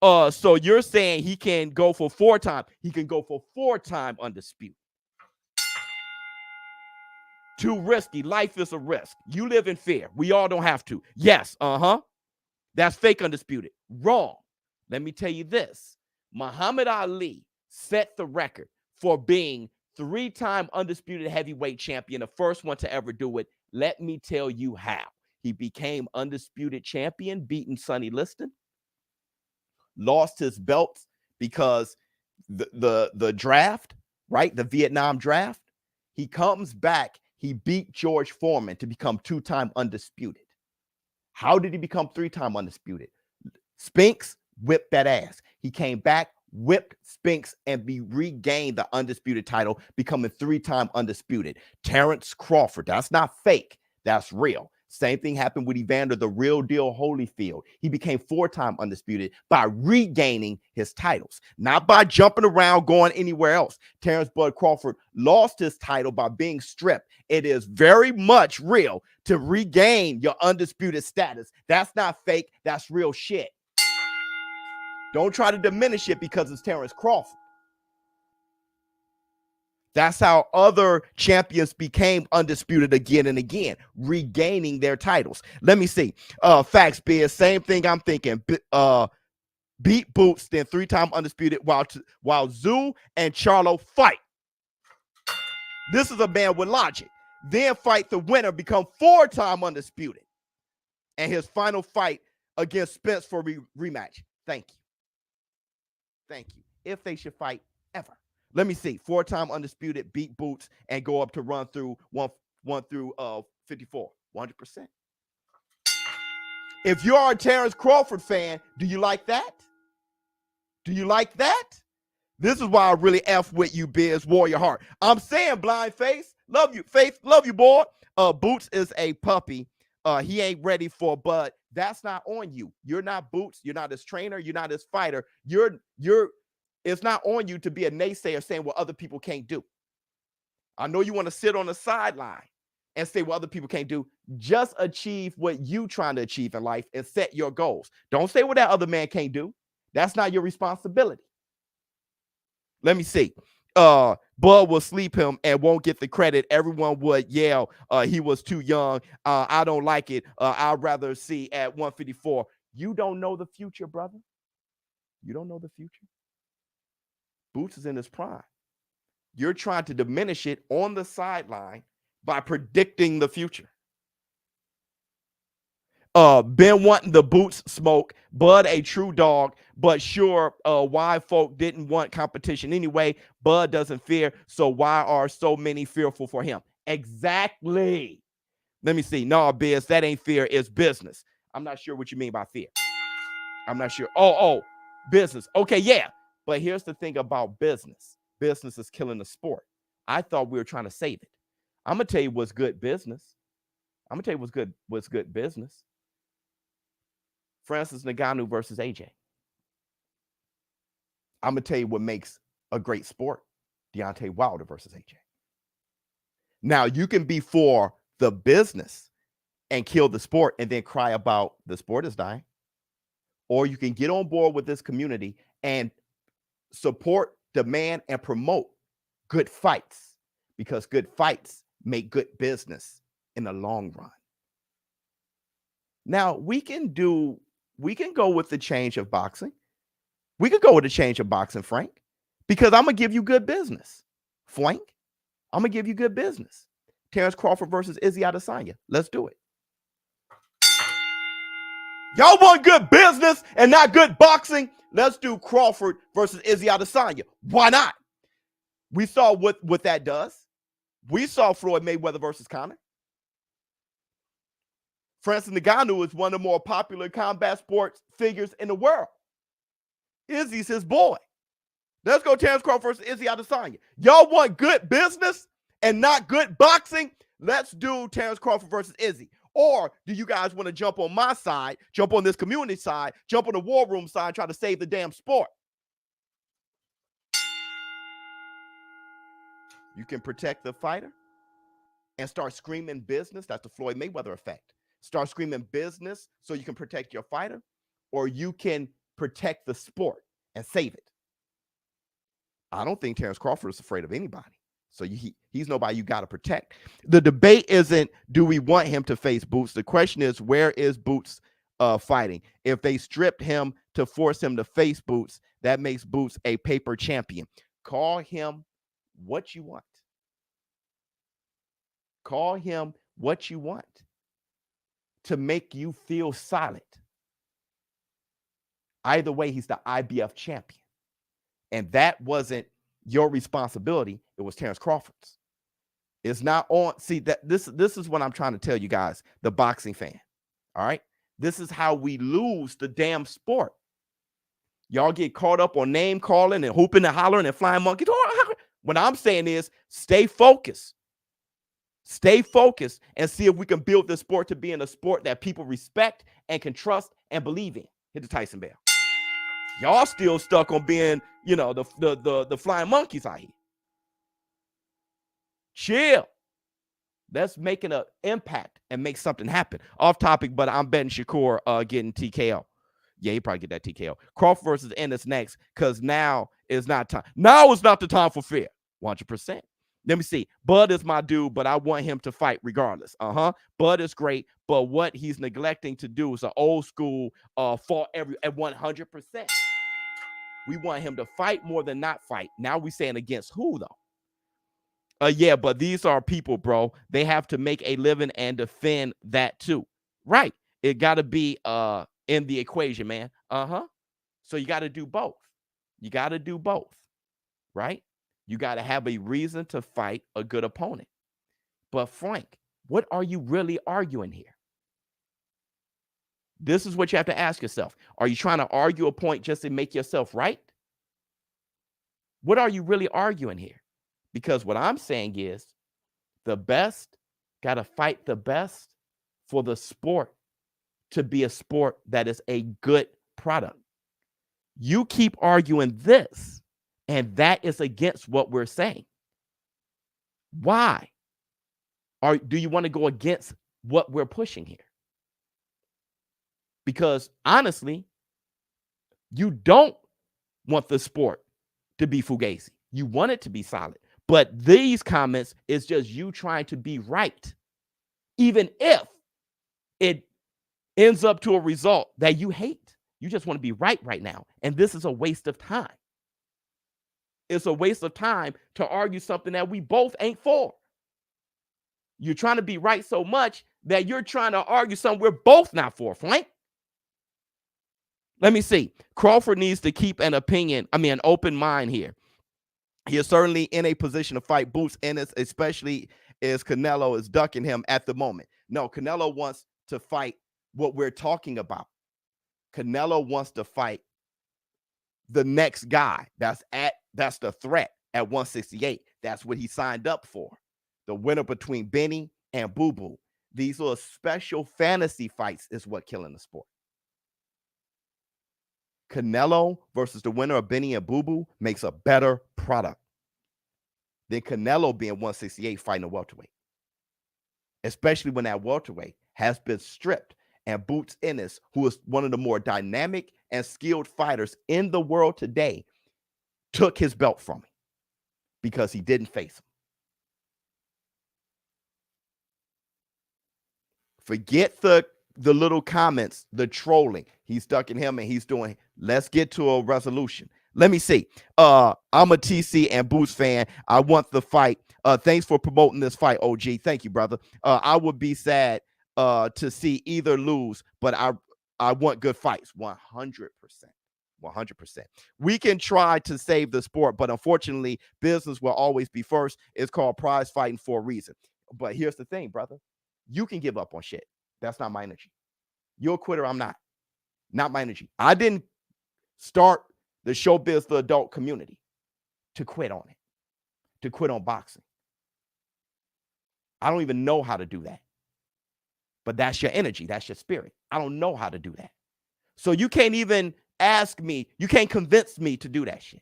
So you're saying he can go for four-time. He can go for four-time undisputed. Too risky. Life is a risk. You live in fear. We all don't have to. Yes, that's fake undisputed. Wrong. Let me tell you this. Muhammad Ali set the record for being three-time undisputed heavyweight champion, the first one to ever do it. Let me tell you how. He became undisputed champion, beating Sonny Liston. Lost his belts because the draft, right? The Vietnam draft. He comes back. He beat George Foreman to become two-time undisputed. How did he become three-time undisputed? Spinks whipped that ass. He came back, whipped Spinks, and regained the undisputed title, becoming three-time undisputed. Terrence Crawford, that's not fake. That's real. Same thing happened with Evander, the real deal Holyfield. He became four-time undisputed by regaining his titles, not by jumping around, going anywhere else. Terrence Bud Crawford lost his title by being stripped. It is very much real to regain your undisputed status. That's not fake. That's real shit. Don't try to diminish it because it's Terrence Crawford. That's how other champions became undisputed again and again, regaining their titles. Let me see. Facts, Biz. Same thing I'm thinking. Beat Boots, then three-time undisputed while Zoo and Charlo fight. This is a man with logic. Then fight the winner, become four-time undisputed. And his final fight against Spence for rematch. Thank you. Thank you. If they should fight ever. Let me see. Four-time undisputed, beat Boots, and go up to run through one through 54. 100%. If you are a Terrence Crawford fan, do you like that? Do you like that? This is why I really F with you, Biz Warrior Heart. I'm saying, Blind Face, love you. Faith, love you, boy. Boots is a puppy. He ain't ready for, but that's not on you. You're not Boots. You're not his trainer. You're not his fighter. It's not on you to be a naysayer saying what other people can't do. I know you want to sit on the sideline and say what other people can't do. Just achieve what you trying to achieve in life and set your goals. Don't say what that other man can't do. That's not your responsibility. Let me see. Bud will sleep him and won't get the credit. Everyone would yell, he was too young. I don't like it. I'd rather see at 154. You don't know the future, brother. You don't know the future. Boots is in his prime. You're trying to diminish it on the sideline by predicting the future. Been wanting the boots smoke. Bud a true dog, but sure, why folk didn't want competition anyway. Bud doesn't fear, so why are so many fearful for him? Exactly. Let me see. No, Biz, that ain't fear. It's business. I'm not sure what you mean by fear. I'm not sure. Oh, business. Okay, yeah. But here's the thing about business. Business is killing the sport. I thought we were trying to save it. I'm gonna tell you what's good business. I'm gonna tell you what's good business. Francis Ngannou versus AJ. I'm gonna tell you what makes a great sport. Deontay Wilder versus AJ. Now you can be for the business and kill the sport and then cry about the sport is dying. Or you can get on board with this community and support, demand, and promote good fights, because good fights make good business in the long run. Now we can go with the change of boxing. We could go with the change of boxing, Frank, because I'm gonna give you good business. Frank, I'm gonna give you good business. Terrence Crawford versus Izzy Adesanya. Let's do it. Y'all want good business and not good boxing? Let's do Crawford versus Izzy Adesanya. Why not? We saw what that does. We saw Floyd Mayweather versus Conor. Francis Ngannou is one of the more popular combat sports figures in the world. Izzy's his boy. Let's go Terrence Crawford versus Izzy Adesanya. Y'all want good business and not good boxing? Let's do Terrence Crawford versus Izzy. Or do you guys want to jump on my side, jump on this community side, jump on the war room side, and try to save the damn sport? You can protect the fighter and start screaming business. That's the Floyd Mayweather effect. Start screaming business so you can protect your fighter, or you can protect the sport and save it. I don't think Terrence Crawford is afraid of anybody. So he's nobody you got to protect. The debate isn't, do we want him to face Boots? The question is, where is Boots fighting? If they stripped him to force him to face Boots, that makes Boots a paper champion. Call him what you want. Call him what you want to make you feel solid. Either way, he's the IBF champion. And that wasn't your responsibility. It was Terrence Crawford's. It's not on. See, that this is what I'm trying to tell you guys, the boxing fan. All right. This is how we lose the damn sport. Y'all get caught up on name calling and hooping and hollering and flying monkeys. What I'm saying is stay focused. Stay focused and see if we can build this sport to be in a sport that people respect and can trust and believe in. Hit the Tyson bell. Y'all still stuck on being, the flying monkeys out here. Chill. Let's make an impact and make something happen. Off topic, but I'm betting Shakur getting TKO. Yeah, he probably get that TKO. Crawford versus Ennis next, because now is not time. Now is not the time for fear. 100%. Let me see. Bud is my dude, but I want him to fight regardless. Bud is great, but what he's neglecting to do is an old school fought at 100%. We want him to fight more than not fight. Now we saying against who though? Yeah, but these are people, bro. They have to make a living and defend that too. Right. It got to be in the equation, man. So you got to do both. You got to do both. Right? You got to have a reason to fight a good opponent. But Frank, what are you really arguing here? This is what you have to ask yourself. Are you trying to argue a point just to make yourself right? What are you really arguing here? Because what I'm saying is the best got to fight the best for the sport to be a sport that is a good product. You keep arguing this, and that is against what we're saying. Why? Do you want to go against what we're pushing here? Because honestly, you don't want the sport to be fugazi. You want it to be solid. But these comments is just you trying to be right. Even if it ends up to a result that you hate. You just want to be right now. And this is a waste of time. It's a waste of time to argue something that we both ain't for. You're trying to be right so much that you're trying to argue something we're both not for, Frank. Let me see. Crawford needs to keep an open mind here. He is certainly in a position to fight Boots Ennis, especially as Canelo is ducking him at the moment. No, Canelo wants to fight what we're talking about. Canelo wants to fight the next guy. That's the threat at 168. That's what he signed up for. The winner between Benny and Boo Boo. These little special fantasy fights is what killing the sport. Canelo versus the winner of Benny and Boo Boo makes a better product than Canelo being 168 fighting a welterweight. Especially when that welterweight has been stripped and Boots Ennis, who is one of the more dynamic and skilled fighters in the world today, took his belt from him because he didn't face him. Forget the little comments, the trolling. He's ducking him and he's doing. Let's get to a resolution. Let me see. I'm a TC and Boots fan. I want the fight. Thanks for promoting this fight, OG. Thank you, brother. I would be sad to see either lose, but I want good fights. 100%. 100%. We can try to save the sport, but unfortunately, business will always be first. It's called prize fighting for a reason. But here's the thing, brother. You can give up on shit. That's not my energy. You're a quitter. I'm not. Not my energy. I didn't start the ShowBizz, the adult community, to quit on it, to quit on boxing. I don't even know how to do that. But that's your energy. That's your spirit. I don't know how to do that. So you can't even ask me. You can't convince me to do that shit.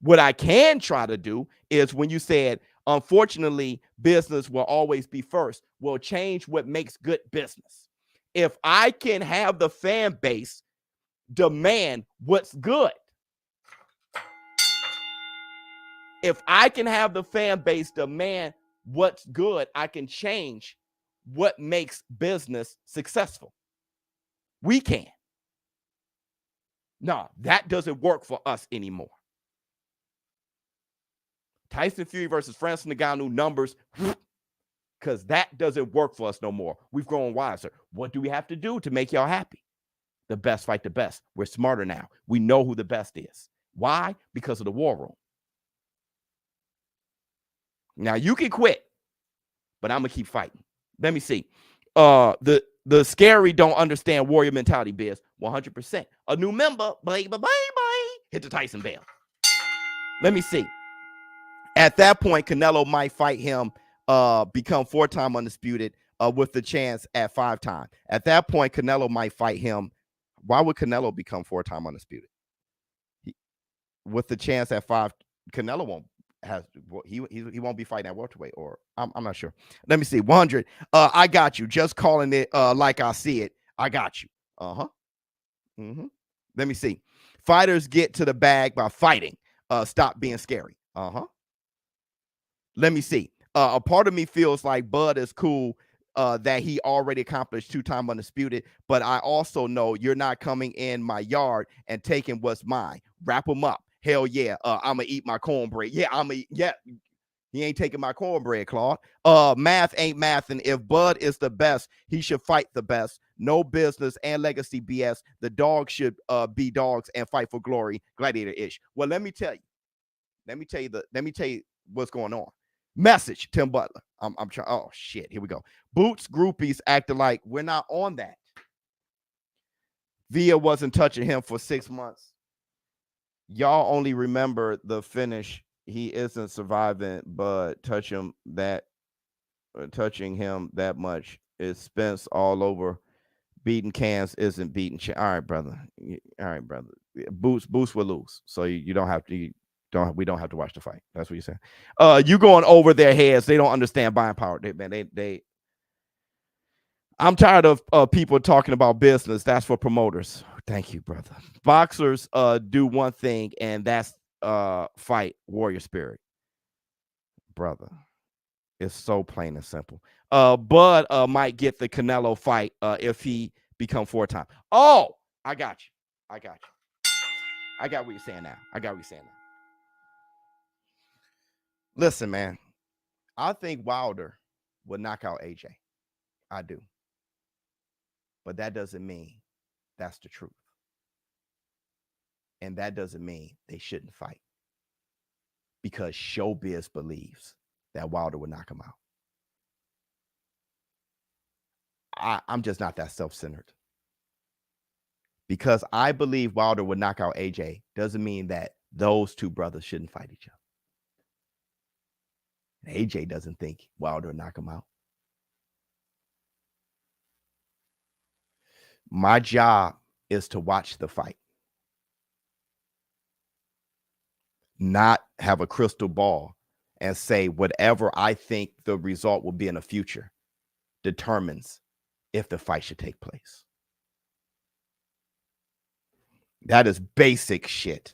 What I can try to do is when you said, unfortunately, business will always be first, will change what makes good business. If I can have the fan base demand what's good, if I can have the fan base demand what's good, I can change what makes business successful. We can. No, that doesn't work for us anymore. Tyson Fury versus Francis Ngannou numbers, because that doesn't work for us no more. We've grown wiser. What do we have to do to make y'all happy? The best fight the best. We're smarter now. We know who the best is. Why? Because of the war room. Now you can quit, but I'm gonna keep fighting. Let me see. The scary don't understand warrior mentality, Biz. 100%. A new member, bye. Hit the Tyson bell. Let me see. At that point, Canelo might fight him, become 4-time undisputed, with the chance at 5-time. At that point, Canelo might fight him. Why would Canelo become 4-time undisputed? With the chance at 5, Canelo won't he won't be fighting at welterweight, or I'm not sure. Let me see. 100. I got you. Just calling it like I see it. I got you. Let me see. Fighters get to the bag by fighting. Stop being scary. Let me see. A part of me feels like Bud is cool that he already accomplished 2-time undisputed, but I also know you're not coming in my yard and taking what's mine. Wrap him up. Hell yeah. I'm going to eat my cornbread. Yeah, he ain't taking my cornbread, Claude. Math ain't math, and if Bud is the best, he should fight the best. No business and legacy BS. The dogs should be dogs and fight for glory, gladiator-ish. Well, let me tell you what's going on. Message, Tim Butler. I'm trying. Oh shit, here we go. Boots groupies acting like we're not on that. Villa wasn't touching him for 6 months. Y'all only remember the finish. He isn't surviving, but touching him that much is Spence all over. Beating cans isn't beating. All right, brother. Boots will lose, so you don't have to. We don't have to watch the fight. That's what you're saying. You going over their heads. They don't understand buying power. I'm tired of people talking about business. That's for promoters. Thank you, brother. Boxers do one thing, and that's fight warrior spirit. Brother, it's so plain and simple. Bud might get the Canelo fight if he become 4-time. Oh, I got you. I got what you're saying now. Listen, man, I think Wilder would knock out AJ. I do. But that doesn't mean that's the truth. And that doesn't mean they shouldn't fight. Because ShowBizz believes that Wilder would knock him out. I'm just not that self-centered. Because I believe Wilder would knock out AJ doesn't mean that those two brothers shouldn't fight each other. AJ doesn't think Wilder would knock him out. My job is to watch the fight, not have a crystal ball and say whatever I think the result will be in the future determines if the fight should take place. That is basic shit.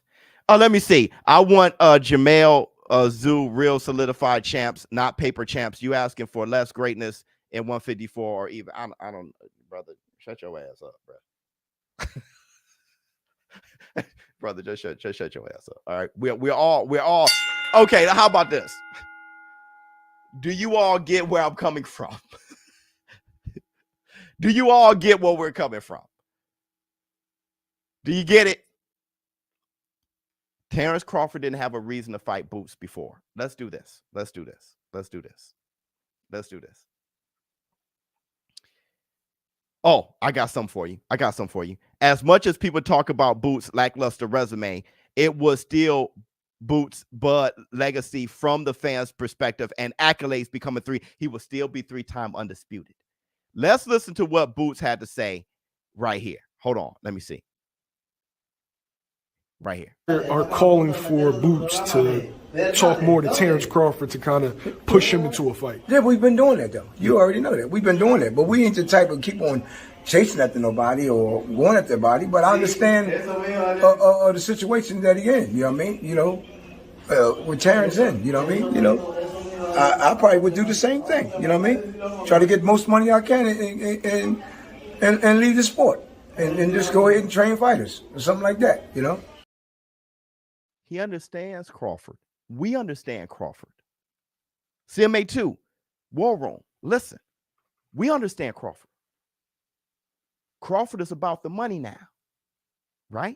Let me see. I want Jamel Zoo real solidified champs, not paper champs. You asking for less greatness in 154 or even I don't, brother. Shut your ass up, bro. Brother, just shut your ass up. All right. We're all okay. How about this? Do you all get where I'm coming from? Do you all get where we're coming from? Do you get it? Terrence Crawford didn't have a reason to fight Boots before. Let's do this. Let's do this. Let's do this. Let's do this. Oh, I got something for you. I got something for you. As much as people talk about Boots' lackluster resume, it was still Boots' Bud legacy from the fans' perspective and accolades becoming three. He will still be three-time undisputed. Let's listen to what Boots had to say right here. Hold on. Let me see. Right here. Are calling for Boots to talk more to Terrence Crawford to kind of push him into a fight. Yeah, we've been doing that, though. You already know that. We've been doing that. But we ain't the type of keep on chasing after nobody or going after nobody. But I understand the situation that he in. You know what I mean? You know, with Terrence in. You know what I mean? You know, I probably would do the same thing. You know what I mean? Try to get the most money I can and leave the sport. And just go ahead and train fighters or something like that, you know? He understands Crawford. We understand Crawford. CMA 2, War Room. Listen, we understand Crawford. Crawford is about the money now, right?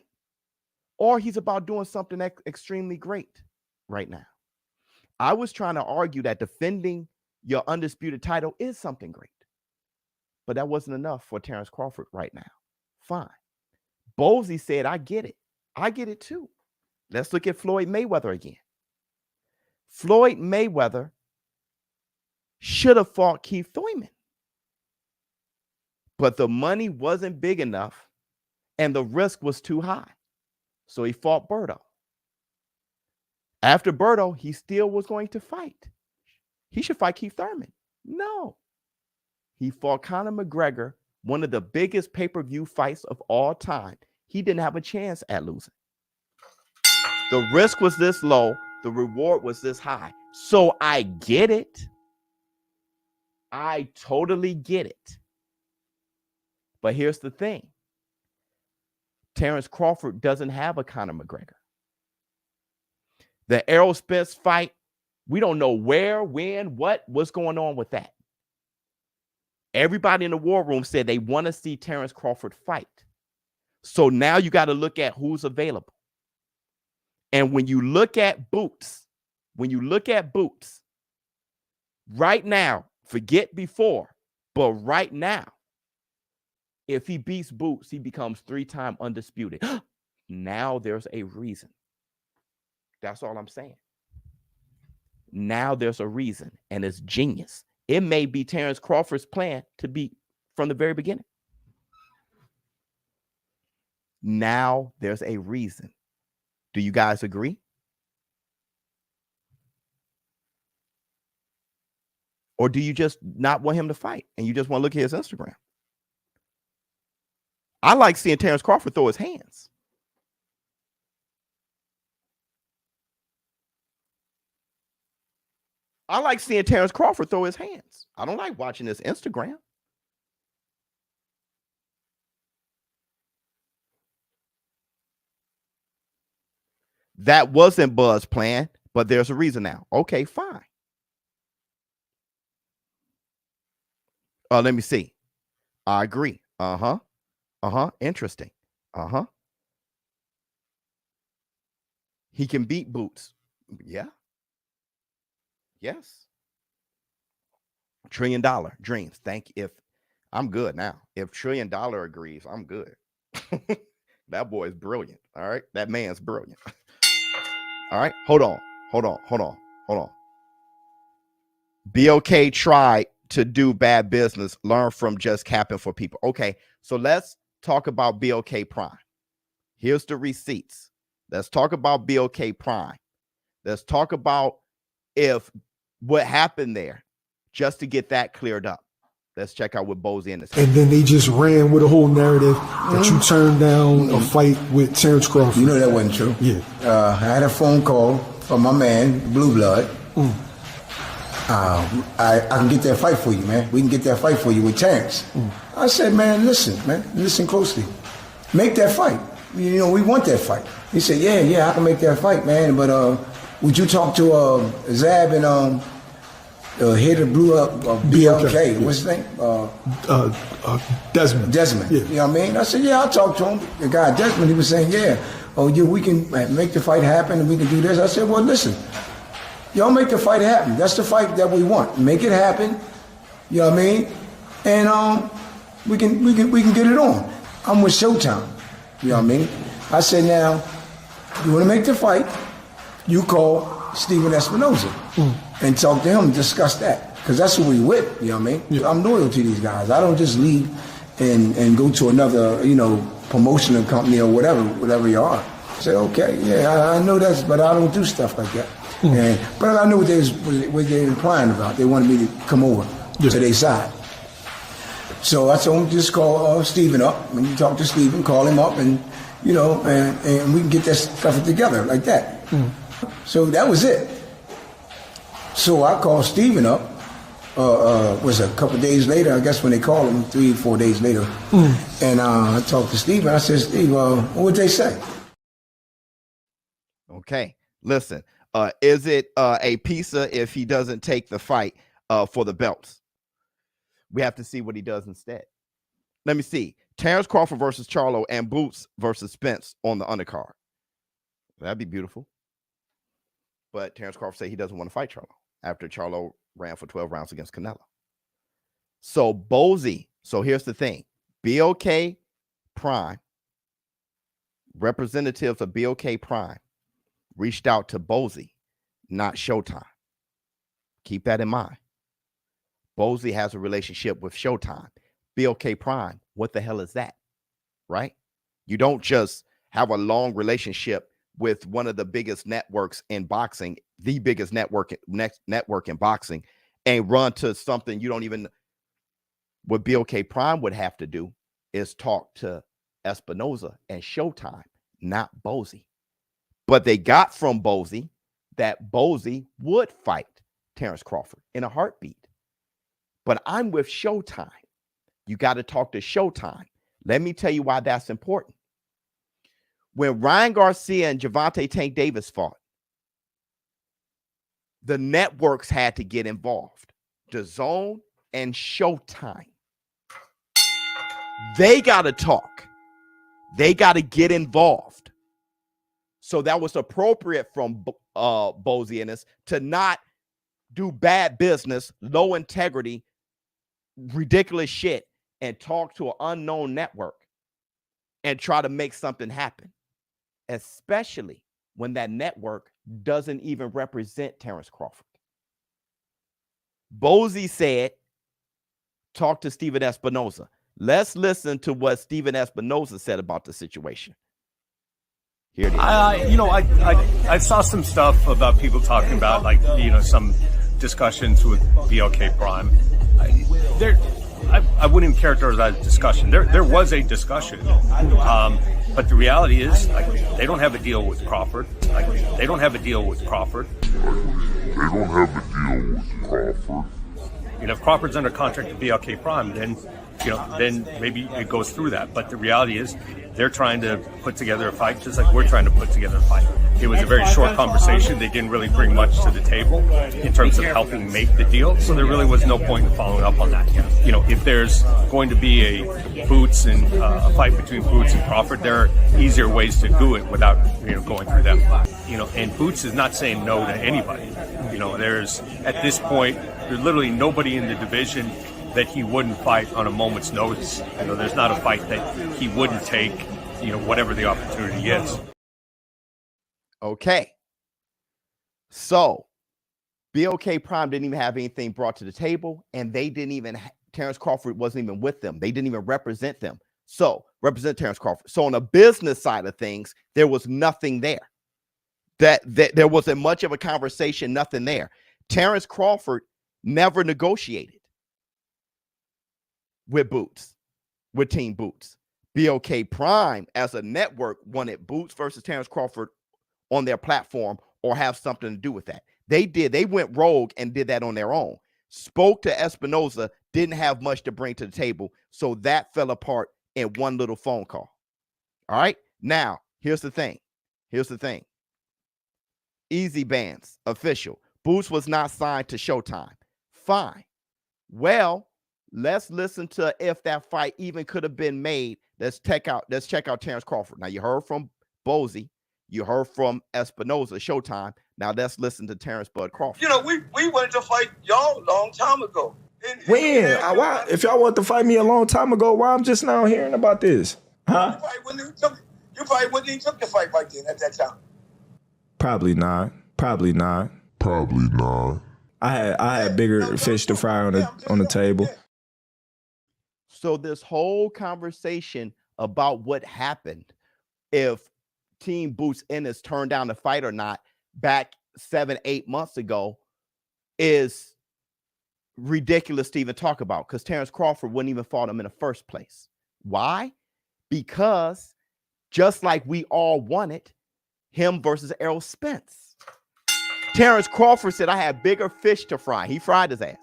Or he's about doing something extremely great right now. I was trying to argue that defending your undisputed title is something great. But that wasn't enough for Terrence Crawford right now. Fine. Bowsy said, I get it. I get it too. Let's look at Floyd Mayweather again. Floyd Mayweather should have fought Keith Thurman. But the money wasn't big enough and the risk was too high. So he fought Berto. After Berto, he still was going to fight. He should fight Keith Thurman. No. He fought Conor McGregor, one of the biggest pay-per-view fights of all time. He didn't have a chance at losing. The risk was this low. The reward was this high. So I get it. I totally get it. But here's the thing. Terrence Crawford doesn't have a Conor McGregor. The Errol Spence fight, we don't know where, when, what's going on with that. Everybody in the war room said they want to see Terrence Crawford fight. So now you got to look at who's available. And when you look at Boots, right now, forget before, but right now, if he beats Boots, he becomes three-time undisputed. Now there's a reason. That's all I'm saying. Now there's a reason, and it's genius. It may be Terrence Crawford's plan to be from the very beginning. Now there's a reason. Do you guys agree? Or do you just not want him to fight and you just want to look at his Instagram? I like seeing Terrence Crawford throw his hands. I like seeing Terrence Crawford throw his hands. I don't like watching his Instagram. That wasn't Bud's plan, but there's a reason now. Okay, fine. Let me see. I agree. Interesting. He can beat Boots. Yeah. Yes. $1 trillion dreams. Thank you. If I'm good now. If $1 trillion agrees, I'm good. That boy is brilliant. All right. That man's brilliant. All right. Hold on. BOK tried to do bad business, learn from just capping for people. Okay. So let's talk about BOK Prime. Here's the receipts. Let's talk about BOK Prime. Let's talk about what happened there, just to get that cleared up. Let's check out what Bozy Ennis. And then they just ran with a whole narrative that you turned down a fight with Terrence Crawford. You know that wasn't true. Yeah. I had a phone call from my man, Blue Blood. I can get that fight for you, man. We can get that fight for you with Terrence. I said, man, listen closely. Make that fight. You know, we want that fight. He said, yeah, I can make that fight, man. But would you talk to Zab and head of Blue BLK? What's his name? Desmond. Desmond. Yeah. You know what I mean? I said, yeah, I'll talk to him. The guy Desmond, he was saying, we can make the fight happen and we can do this. I said, well, listen, y'all make the fight happen. That's the fight that we want. Make it happen. You know what I mean? And we can get it on. I'm with Showtime. You know what I mean? I said, now, you want to make the fight, you call Steven Espinoza and talk to him and discuss that. Because that's who we with, you know what I mean? Yeah. I'm loyal to these guys. I don't just leave and go to another, promotional company or whatever you are. I said, okay, yeah, I know that, but I don't do stuff like that. But I knew what they were implying about. They wanted me to come over to their side. So I told him, just call Steven up. When you talk to Steven, call him up and, and we can get that stuff together like that. So that was it. So I called Steven up, was a couple of days later, I guess when they called him, 3 or 4 days later. And I talked to Steven. I said, Steve, what'd they say? Okay, listen. Is it a pizza if he doesn't take the fight for the belts? We have to see what he does instead. Let me see. Terrence Crawford versus Charlo and Boots versus Spence on the undercard. That'd be beautiful. But Terrence Crawford said he doesn't want to fight Charlo after Charlo ran for 12 rounds against Canelo. So Bozy, so here's the thing. BOK Prime, representatives of BOK Prime reached out to Bozy, not Showtime. Keep that in mind. Bozy has a relationship with Showtime. BOK Prime, what the hell is that? Right? You don't just have a long relationship with one of the biggest networks in boxing, the biggest network in boxing, and run to something you don't even. What BOK Prime would have to do is talk to Espinoza and Showtime, not Bozy. But they got from Bozy that Bozy would fight Terrence Crawford in a heartbeat. But I'm with Showtime. You got to talk to Showtime. Let me tell you why that's important. When Ryan Garcia and Gervonta Tank Davis fought, the networks had to get involved. DAZN and Showtime. They got to talk. They got to get involved. So that was appropriate from Bozy Ennis to not do bad business, low integrity, ridiculous shit, and talk to an unknown network and try to make something happen, especially when that network doesn't even represent Terrence Crawford. Bozy said, talk to Steven Espinoza. Let's listen to what Steven Espinoza said about the situation. Here it is. I saw some stuff about people talking about, some discussions with BOK Prime. I wouldn't even characterize that as discussion. There was a discussion, but the reality is, they don't have a deal with Crawford. They don't have a deal with Crawford. You know, if Crawford's under contract to BLK Prime, then then maybe it goes through that. But the reality is, they're trying to put together a fight just like we're trying to put together a fight. It was a very short conversation. They didn't really bring much to the table in terms of helping make the deal. So there really was no point in following up on that. You know, if there's going to be a Boots and a fight between Boots and Crawford, there are easier ways to do it without going through them. You know, and Boots is not saying no to anybody. You know, there's at this point there's literally nobody in the division that he wouldn't fight on a moment's notice. You know, there's not a fight that he wouldn't take, whatever the opportunity is. Okay. So, BLK Prime didn't even have anything brought to the table, and they didn't even, Terrence Crawford wasn't even with them. They didn't even represent them. So, represent Terrence Crawford. So, on the business side of things, there was nothing there. That there wasn't much of a conversation, nothing there. Terrence Crawford never negotiated with Boots, with Team Boots. BLK Prime as a network wanted Boots versus Terrence Crawford on their platform or have something to do with that. They did. They went rogue and did that on their own. Spoke to Espinoza, didn't have much to bring to the table, so that fell apart in one little phone call. All right? Now, here's the thing. Here's the thing. Easy Bands, official. Boots was not signed to Showtime. Fine. Well, let's listen to if that fight even could have been made. Let's check out Terrence Crawford. Now, you heard from Bozy. You heard from Espinoza, Showtime. Now, let's listen to Terrence Bud Crawford. You know, we wanted to fight y'all a long time ago. When? Why? If y'all want to fight me a long time ago, why I'm just now hearing about this? Huh? You probably wouldn't even took the fight right then at that time. Probably not. Probably not. Probably not. I had bigger fish to fry on the table. So this whole conversation about what happened, if Team Boots Ennis turned down the fight or not back 7-8 months ago, is ridiculous to even talk about, because Terrence Crawford wouldn't even fought him in the first place. Why? Because just like we all wanted him versus Errol Spence, Terrence Crawford said, I had bigger fish to fry. He fried his ass.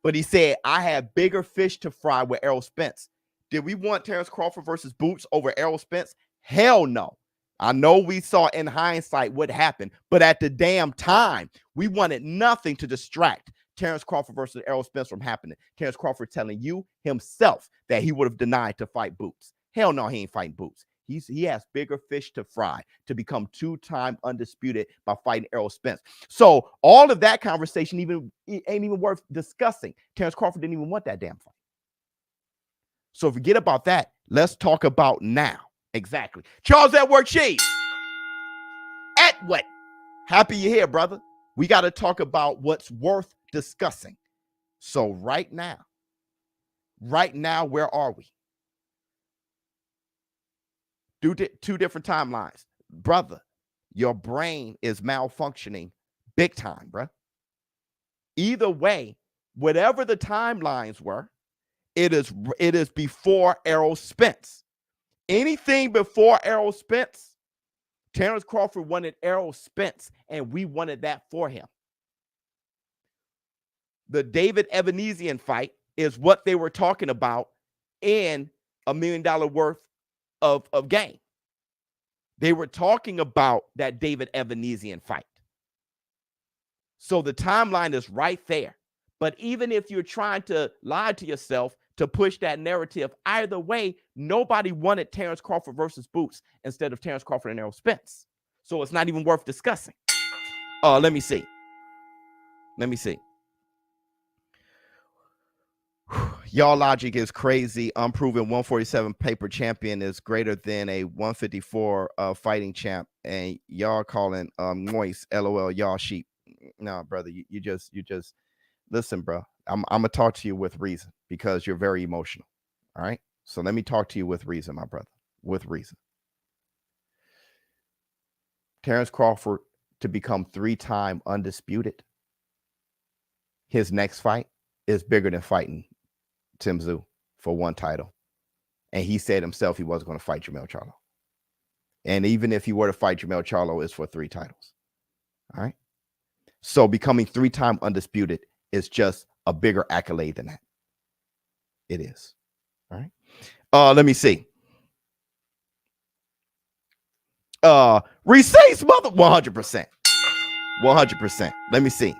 But he said, I had bigger fish to fry with Errol Spence. Did we want Terrence Crawford versus Boots over Errol Spence? Hell no. I know we saw in hindsight what happened, but at the damn time, we wanted nothing to distract Terrence Crawford versus Errol Spence from happening. Terrence Crawford telling you himself that he would have denied to fight Boots. Hell no, he ain't fighting Boots. He has bigger fish to fry to become two-time undisputed by fighting Errol Spence. So all of that conversation ain't even worth discussing. Terrence Crawford didn't even want that damn fight. So forget about that. Let's talk about now. Exactly. Charles Edward Cheese. At what? Happy you're here, brother. We got to talk about what's worth discussing. So right now, where are we? Two different timelines. Brother, your brain is malfunctioning big time, bro. Either way, whatever the timelines were, it is before Errol Spence. Anything before Errol Spence, Terrence Crawford wanted Errol Spence, and we wanted that for him. The David Evanesian fight is what they were talking about in $1 million worth of game. They were talking about that David Evanesian fight. So the timeline is right there. But even if you're trying to lie to yourself to push that narrative, either way, nobody wanted Terrence Crawford versus Boots instead of Terrence Crawford and Errol Spence. So it's not even worth discussing. Let me see. Y'all logic is crazy. Unproven 147 paper champion is greater than a 154 fighting champ, and y'all calling moist. LOL, y'all sheep. No, brother, you just listen, bro. I'm gonna talk to you with reason because you're very emotional. All right. So let me talk to you with reason, my brother. With reason. Terrence Crawford to become 3-time undisputed. His next fight is bigger than fighting Tim Tszyu for one title. And he said himself he wasn't going to fight Jermell Charlo. And even if he were to fight Jermell Charlo, it's for 3 titles. All right. So becoming 3-time undisputed is just a bigger accolade than that. It is. All right. Let me see. Reese's mother 100%. 100%. Let me see.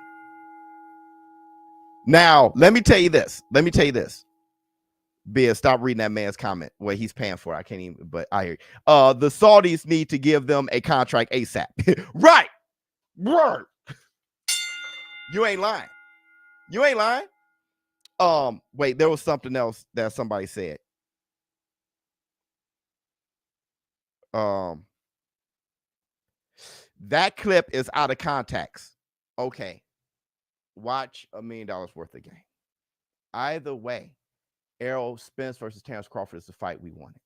Now, let me tell you this. Biz, stop reading that man's comment. Well, he's paying for it. I can't even, but I hear you. The Saudis need to give them a contract ASAP. Right. Word. You ain't lying. Wait, there was something else that somebody said. That clip is out of context. Okay. Watch $1 million worth of game. Either way, Errol Spence versus Terrence Crawford is the fight we wanted.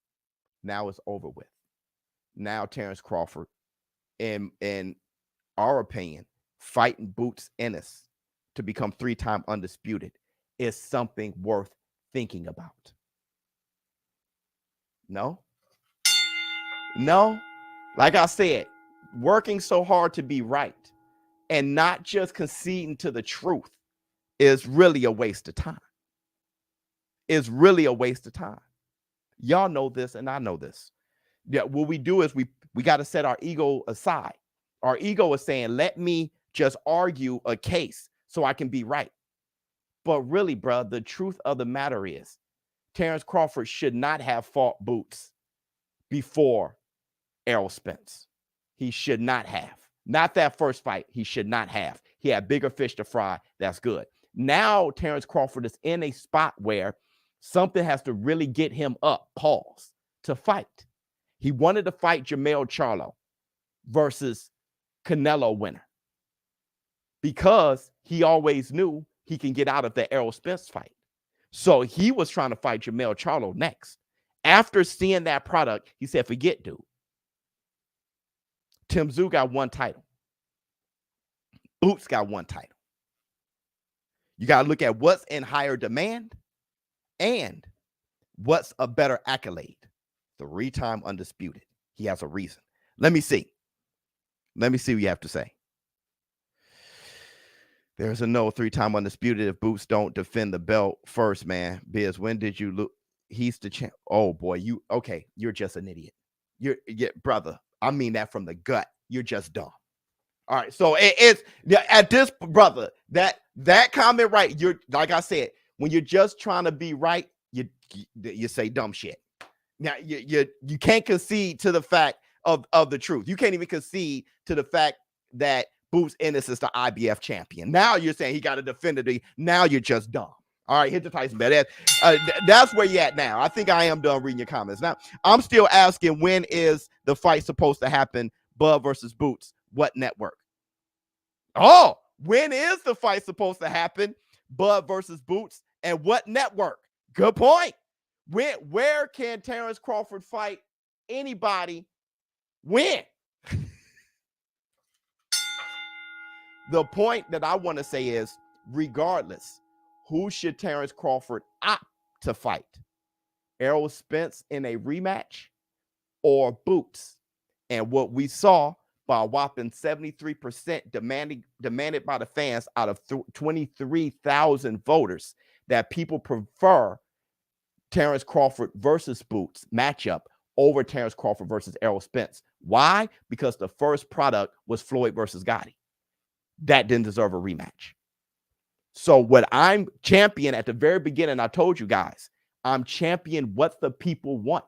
Now it's over with. Now Terrence Crawford, in our opinion, fighting Boots Ennis to become 3-time undisputed is something worth thinking about. No? Like I said, working so hard to be right and not just conceding to the truth is really a waste of time. Y'all know this, and I know this. Yeah, what we do is we got to set our ego aside. Our ego is saying, let me just argue a case so I can be right. But really, bro, the truth of the matter is Terrence Crawford should not have fought Boots before Errol Spence. He should not have. Not that first fight. He should not have. He had bigger fish to fry. That's good. Now Terrence Crawford is in a spot where something has to really get him up, to fight. He wanted to fight Jermell Charlo versus Canelo winner because he always knew he can get out of the Errol Spence fight. So he was trying to fight Jermell Charlo next. After seeing that product, he said, forget, dude. Tim Tszyu got 1 title. Boots got 1 title. You got to look at what's in higher demand and what's a better accolade. 3-time undisputed. He has a reason. Let me see what you have to say. There's a no 3-time undisputed if Boots don't defend the belt first, man. Biz, when did you look? He's the champ. Oh boy, you're just an idiot. Brother. I mean that from the gut. You're just dumb. All right. So it's at this, brother, that comment, right? You're, like I said, when you're just trying to be right, you say dumb shit. Now you can't concede to the fact of the truth. You can't even concede to the fact that Boots Ennis is the IBF champion. Now you're saying he got to defend it. Now you're just dumb. All right, hit the Tyson bet. That's where you're at now. I think I am done reading your comments. Now, I'm still asking, when is the fight supposed to happen? Bud versus Boots. What network? Oh, when is the fight supposed to happen? Bud versus Boots. And what network? Good point. Where can Terrence Crawford fight anybody? When? The point that I want to say is, regardless, who should Terrence Crawford opt to fight? Errol Spence in a rematch or Boots? And what we saw by a whopping 73% demanded by the fans out of 23,000 voters, that people prefer Terrence Crawford versus Boots matchup over Terrence Crawford versus Errol Spence. Why? Because the first product was Floyd versus Gotti. That didn't deserve a rematch. So what I'm champion at the very beginning, I told you guys, I'm champion what the people want.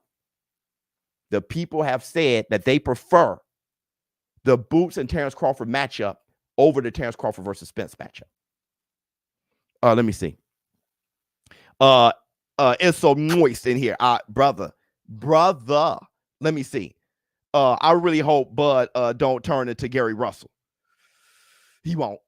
The people have said that they prefer the Boots and Terrence Crawford matchup over the Terrence Crawford versus Spence matchup. Let me see. It's so moist in here. Brother. Let me see. I really hope Bud don't turn into Gary Russell. He won't.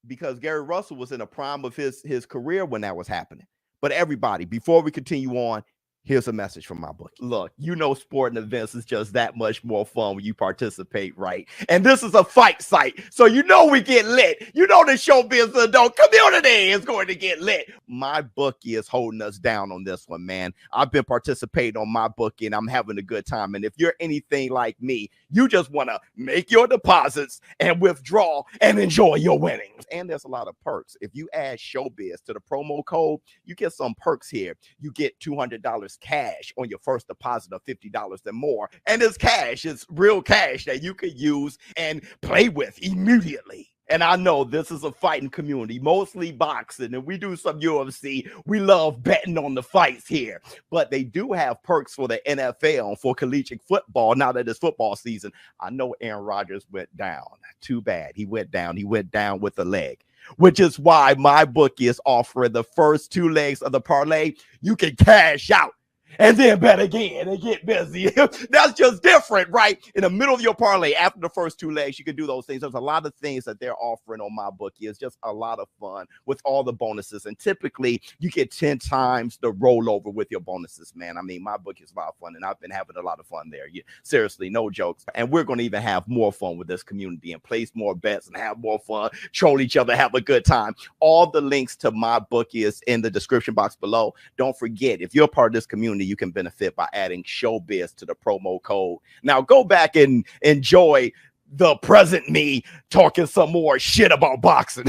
Because Gary Russell was in the prime of his career when that was happening. But everybody, before we continue on, Here's a message from my book. Look, you know, sporting events is just that much more fun when you participate, right? And this is a fight site, so you know we get lit. You know the ShowBizz adult community is going to get lit. My bookie is holding us down on this one, man. I've been participating on my bookie, and I'm having a good time. And if you're anything like me, you just want to make your deposits and withdraw and enjoy your winnings. And there's a lot of perks. If you add ShowBizz to the promo code, you get some perks here. You get $200 cash on your first deposit of $50 and more. And it's cash. It's real cash that you could use and play with immediately. And I know this is a fighting community, mostly boxing, and we do some UFC. We love betting on the fights here, but they do have perks for the NFL and for collegiate football now that it's football season. I know Aaron Rodgers went down. Too bad. He went down. He went down with a leg, which is why my bookie is offering the first 2 legs of the parlay. You can cash out and then bet again and get busy. That's just different, right? In the middle of your parlay, after the first 2 legs, you can do those things. There's a lot of things that they're offering on my bookie. It's just a lot of fun with all the bonuses. And typically, you get 10 times the rollover with your bonuses, man. I mean, my bookie is a lot of fun, and I've been having a lot of fun there. Seriously, no jokes. And we're going to even have more fun with this community and place more bets and have more fun, troll each other, have a good time. All the links to my bookie is in the description box below. Don't forget, if you're a part of this community, you can benefit by adding ShowBizz to the promo code. Now go back and enjoy the present me talking some more shit about boxing.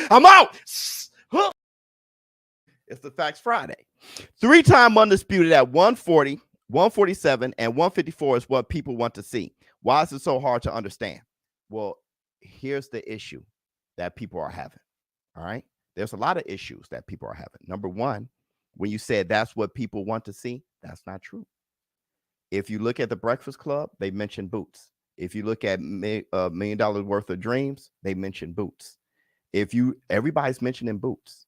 I'm out. It's the Facts Friday. 3-time undisputed at 140, 147, and 154 is what people want to see. Why is it so hard to understand? Well, here's the issue that people are having. All right. There's a lot of issues that people are having. Number one, when you said that's what people want to see, that's not true. If you look at the Breakfast Club, they mention boots. If you look at $1 million worth of dreams, they mention boots. Everybody's mentioning boots.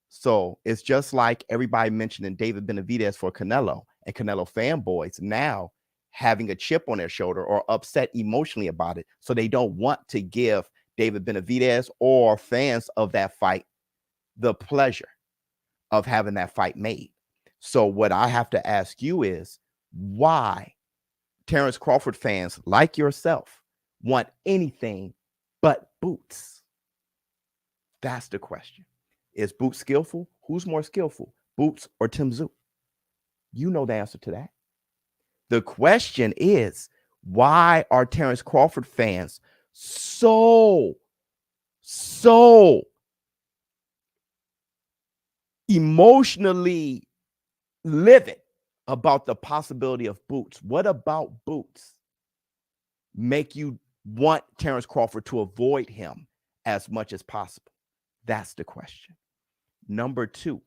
So it's just like everybody mentioning David Benavidez for Canelo and Canelo fanboys now having a chip on their shoulder or upset emotionally about it. So they don't want to give David Benavidez or fans of that fight the pleasure of having that fight made. So what I have to ask you is why Terrence Crawford fans like yourself want anything but boots. That's the question. Is Boots skillful? Who's more skillful, Boots or Tim Tszyu? You know the answer to that. The question is, why are Terrence Crawford fans so emotionally livid about the possibility of Boots? What about Boots make you want Terrence Crawford to avoid him as much as possible? That's the question. Number 2,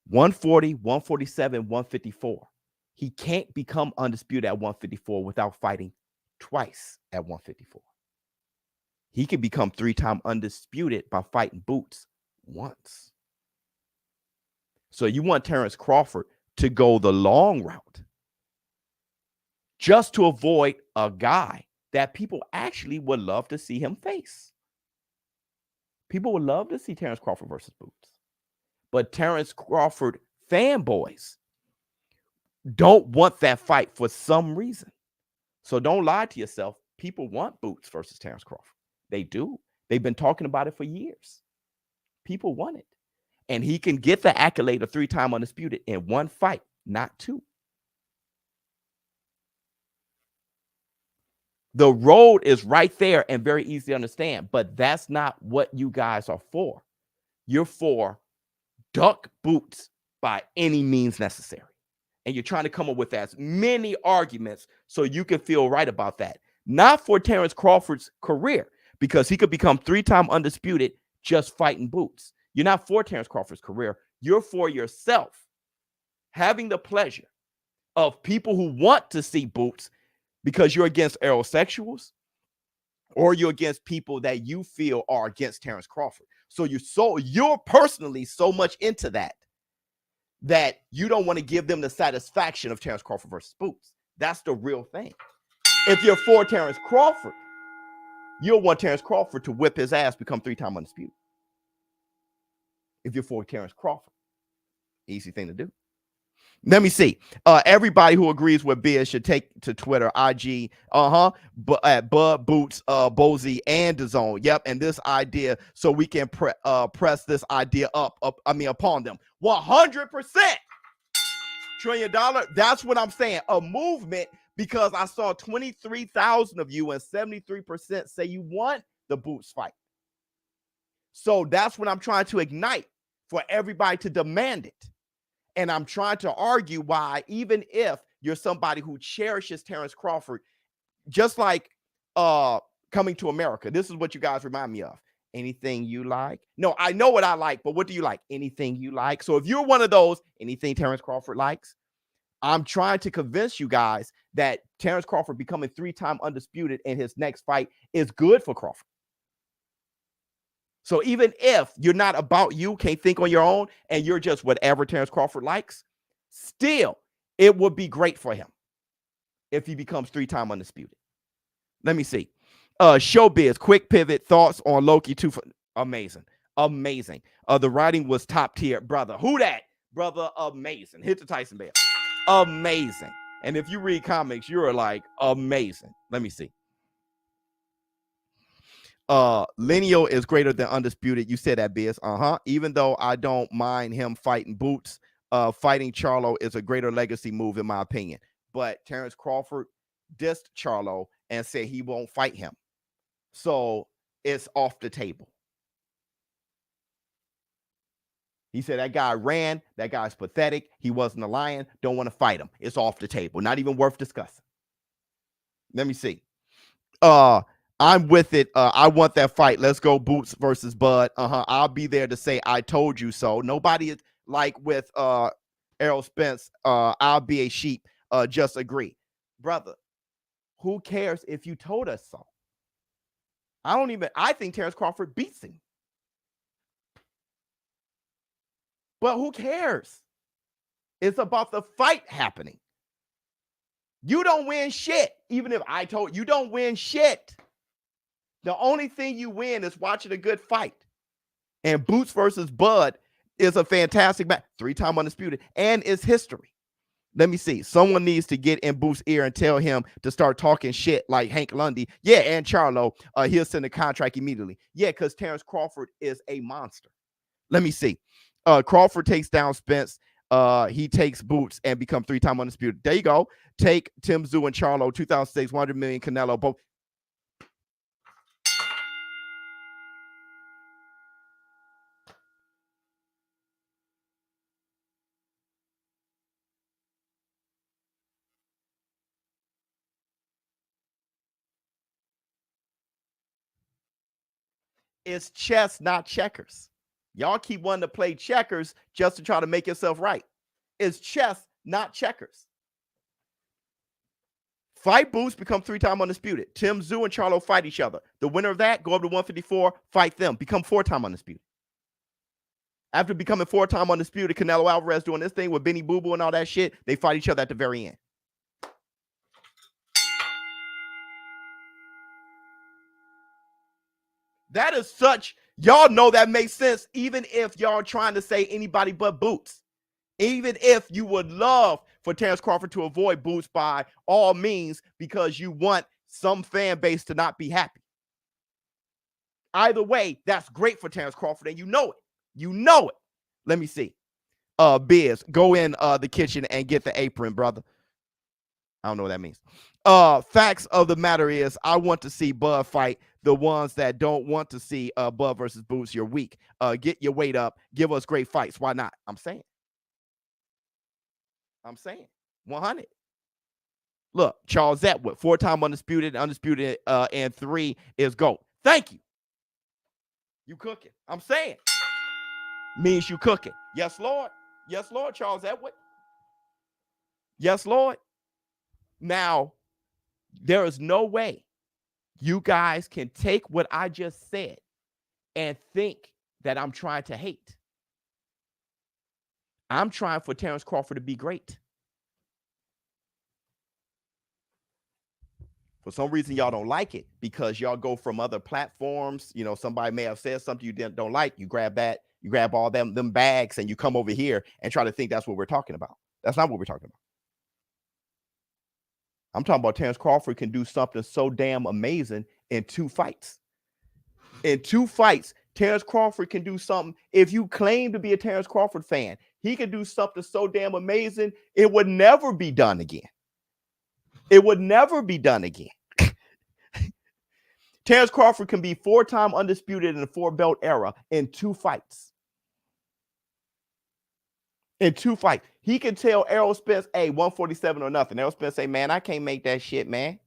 140, 147, 154. He can't become undisputed at 154 without fighting twice at 154. He can become 3-time undisputed by fighting Boots once. So you want Terrence Crawford to go the long route just to avoid a guy that people actually would love to see him face. People would love to see Terrence Crawford versus Boots. But Terrence Crawford fanboys don't want that fight for some reason. So don't lie to yourself. People want Boots versus Terrence Crawford. They do. They've been talking about it for years. People want it. And he can get the accolade of 3-time undisputed in one fight, not 2. The road is right there and very easy to understand, but that's not what you guys are for. You're for duck Boots by any means necessary. And you're trying to come up with as many arguments so you can feel right about that. Not for Terrence Crawford's career, because he could become 3-time undisputed just fighting Boots. You're not for Terrence Crawford's career. You're for yourself having the pleasure of people who want to see Boots because you're against aerosexuals or you're against people that you feel are against Terrence Crawford. So you're personally so much into that you don't want to give them the satisfaction of Terrence Crawford versus Boots. That's the real thing. If you're for Terrence Crawford, you'll want Terrence Crawford to whip his ass, become 3-time undisputed. If you're for Terrence Crawford, easy thing to do. Let me see. Everybody who agrees with Biz should take to Twitter, IG, but at Bud, Boots, Bozy, and DAZN. Yep, and this idea, so we can press this idea upon them. 100%. $1 trillion. That's what I'm saying. A movement, because I saw 23,000 of you and 73% say you want the Boots fight. So that's what I'm trying to ignite for everybody to demand it. And I'm trying to argue why, even if you're somebody who cherishes Terrence Crawford, just like Coming to America, this is what you guys remind me of. Anything you like? No, I know what I like, but what do you like? Anything you like. So if you're one of those, anything Terrence Crawford likes, I'm trying to convince you guys that Terrence Crawford becoming 3-time undisputed in his next fight is good for Crawford. So even if you're not about you, can't think on your own, and you're just whatever Terrence Crawford likes, still, it would be great for him if he becomes 3-time undisputed. Let me see. ShowBizz, quick pivot, thoughts on Loki 2. Amazing. Amazing. The writing was top tier. Brother, who that? Brother, amazing. Hit the Tyson Bell. Amazing. And if you read comics, you're like, amazing. Let me see. Lineal is greater than undisputed. You said that, Biz. Even though I don't mind him fighting Boots, fighting Charlo is a greater legacy move in my opinion. But Terrence Crawford dissed Charlo and said he won't fight him. So it's off the table. He said that guy ran, that guy's pathetic, he wasn't a lion, don't want to fight him. It's off the table. Not even worth discussing. Let me see. I'm with it. I want that fight. Let's go Boots versus Bud. I'll be there to say I told you so. Nobody is like with Errol Spence. I'll be a sheep. Just agree. Brother, who cares if you told us so? I think Terrence Crawford beats him. But who cares? It's about the fight happening. You don't win shit. Even if I told you, don't win shit. The only thing you win is watching a good fight. And Boots versus Bud is a fantastic match. 3-time undisputed. And it's history. Let me see. Someone needs to get in Boots' ear and tell him to start talking shit like Hank Lundy. Yeah, and Charlo. He'll send a contract immediately. Yeah, because Terrence Crawford is a monster. Let me see. Crawford takes down Spence. He takes Boots and becomes 3-time undisputed. There you go. Take Tim Tszyu and Charlo. 2006, 100 million. Canelo. Both. It's chess, not checkers. Y'all keep wanting to play checkers just to try to make yourself right. It's chess, not checkers. Fight Boots, become 3-time undisputed. Tim Tszyu and Charlo fight each other. The winner of that, go up to 154, fight them, become 4-time undisputed. After becoming 4-time undisputed, Canelo Alvarez doing this thing with Benny Boo Boo and all that shit, they fight each other at the very end. That is such, y'all know that makes sense, even if y'all are trying to say anybody but Boots. Even if you would love for Terrence Crawford to avoid Boots by all means because you want some fan base to not be happy. Either way, that's great for Terrence Crawford, and you know it. You know it. Let me see. Biz, go in the kitchen and get the apron, brother. I don't know what that means. Facts of the matter is, I want to see Bud fight. The ones that don't want to see Bud versus Boots, you're weak. Get your weight up. Give us great fights. Why not? I'm saying. 100. Look, Charles Atwood, 4-time undisputed, and 3 is GOAT. Thank you. You cooking. I'm saying. Means you cooking. Yes, Lord. Yes, Lord, Charles Atwood. Yes, Lord. Now, there is no way you guys can take what I just said and think that I'm trying to hate. I'm trying for Terrence Crawford to be great. For some reason, y'all don't like it because y'all go from other platforms. You know, somebody may have said something you don't like. You grab that, you grab all them bags, and you come over here and try to think that's what we're talking about. That's not what we're talking about. I'm talking about Terrence Crawford can do something so damn amazing in 2 fights. In 2 fights, Terrence Crawford can do something. If you claim to be a Terrence Crawford fan, he can do something so damn amazing, it would never be done again. It would never be done again. Terrence Crawford can be 4-time undisputed in the 4-belt era in 2 fights. In 2 fights. He can tell Errol Spence, hey, 147 or nothing. Errol Spence say, man, I can't make that shit, man.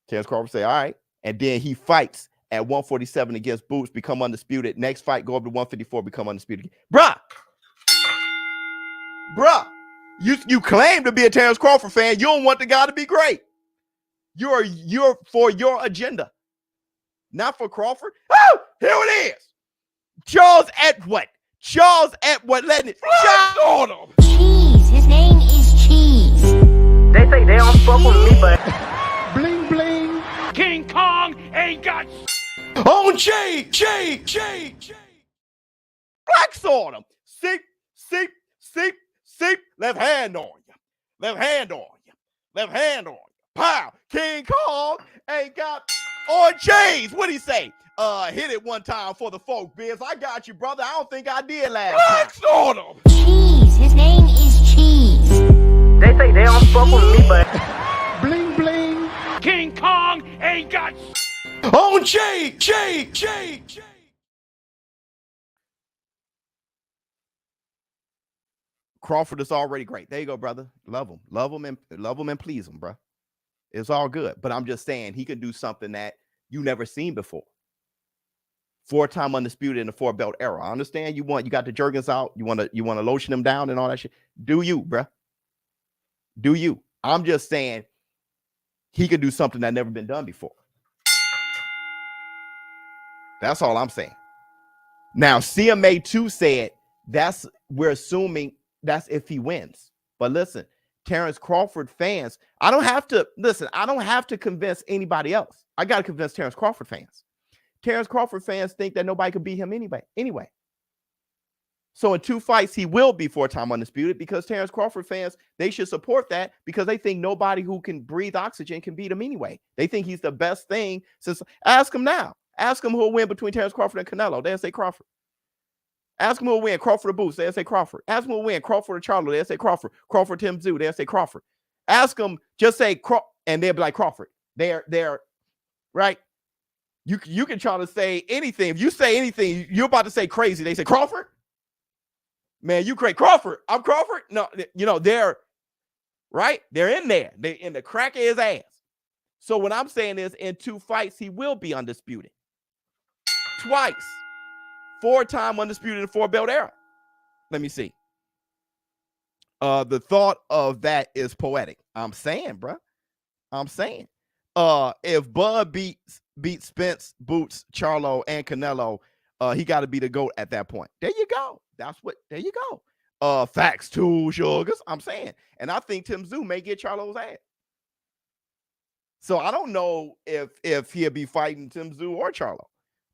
Terrence Crawford say, all right. And then he fights at 147 against Boots, become undisputed. Next fight, go up to 154, become undisputed. Bruh, you claim to be a Terrence Crawford fan. You don't want the guy to be great. You're for your agenda, not for Crawford. Oh, here it is. Charles Atwood. Letting it fly on him. Cheese. His name is Cheese. They say they don't fuck with me, but Bling bling. King Kong ain't got On Cheese. Blacks on him. Seep. Left hand on you. Pow. King Kong ain't got on Cheese. What'd he say? Hit it one time for the folk, Biz. I got you, brother. I don't think I did last time. On him. Cheese. His name is Cheese. They say they don't fuck with me, but Bling bling. King Kong ain't got On Cheese. Crawford is already great. There you go, brother. Love him and please him, bro. It's all good. But I'm just saying he can do something that you never seen before. 4-time undisputed in the 4-belt era. I understand you got the Jergens out. You want to lotion them down and all that shit. Do you, bro? Do you? I'm just saying he could do something that never been done before. That's all I'm saying. Now, CMA 2 said we're assuming that's if he wins. But listen, Terrence Crawford fans, I don't have to convince anybody else. I got to convince Terrence Crawford fans. Terrence Crawford fans think that nobody could beat him anyway. So in 2 fights, he will be 4-time undisputed because Terrence Crawford fans, they should support that because they think nobody who can breathe oxygen can beat him anyway. They think he's the best thing since. Ask him now. Ask him who will win between Terrence Crawford and Canelo. They'll say Crawford. Ask him who will win Crawford or Boots. They'll say Crawford. Ask him who will win Crawford or Charlo. They'll say Crawford. Crawford Tim Tszyu. They'll say Crawford. Ask him, just say Crawford, and they'll be like Crawford. They're right. You can try to say anything. If you say anything, you're about to say crazy. They say Crawford. Man, you great. Crawford. I'm Crawford. No, they're right. They're in there. They're in the crack of his ass. So what I'm saying is in 2 fights, he will be undisputed. Twice. 4-time undisputed in the 4-belt era. Let me see. The thought of that is poetic. I'm saying, bro. I'm saying. If Bud beats Spence, Boots, Charlo, and Canelo, he got to be the GOAT at that point. There you go. There you go. Facts too, sugars. I'm saying. And I think Tim Tszyu may get Charlo's ass. So I don't know if he'll be fighting Tim Tszyu or Charlo.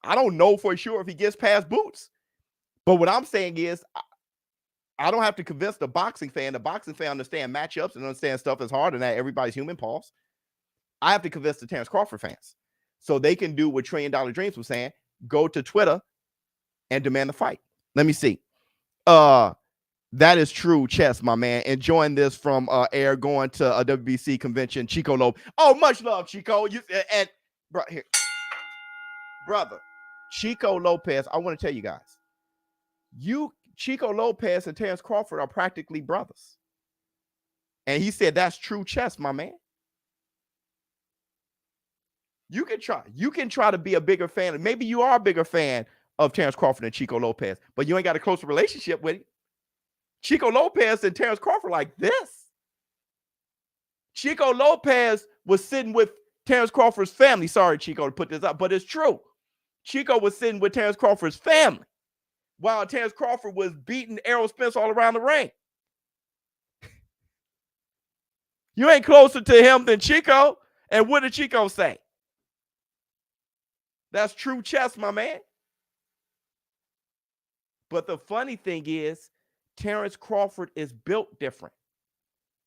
I don't know for sure if he gets past Boots. But what I'm saying is I don't have to convince the boxing fan. The boxing fan understand matchups and understand stuff is hard and that everybody's human, pause. I have to convince the Terrence Crawford fans. So they can do what $1 Trillion Dreams was saying, go to Twitter and demand the fight. Let me see. That is true chess, my man. Enjoying this from Air going to a WBC convention. Chico Low. Oh, much love, Chico. And here, brother, Chico Lopez. I want to tell you guys, Chico Lopez and Terrence Crawford are practically brothers. And he said that's true chess, my man. You can try to be a bigger fan. Maybe you are a bigger fan of Terrence Crawford than Chico Lopez, but you ain't got a closer relationship with him. Chico Lopez and Terrence Crawford like this. Chico Lopez was sitting with Terrence Crawford's family. Sorry, Chico, to put this up, but it's true. Chico was sitting with Terrence Crawford's family while Terrence Crawford was beating Errol Spence all around the ring. You ain't closer to him than Chico. And what did Chico say? That's true chess, my man. But the funny thing is, Terrence Crawford is built different.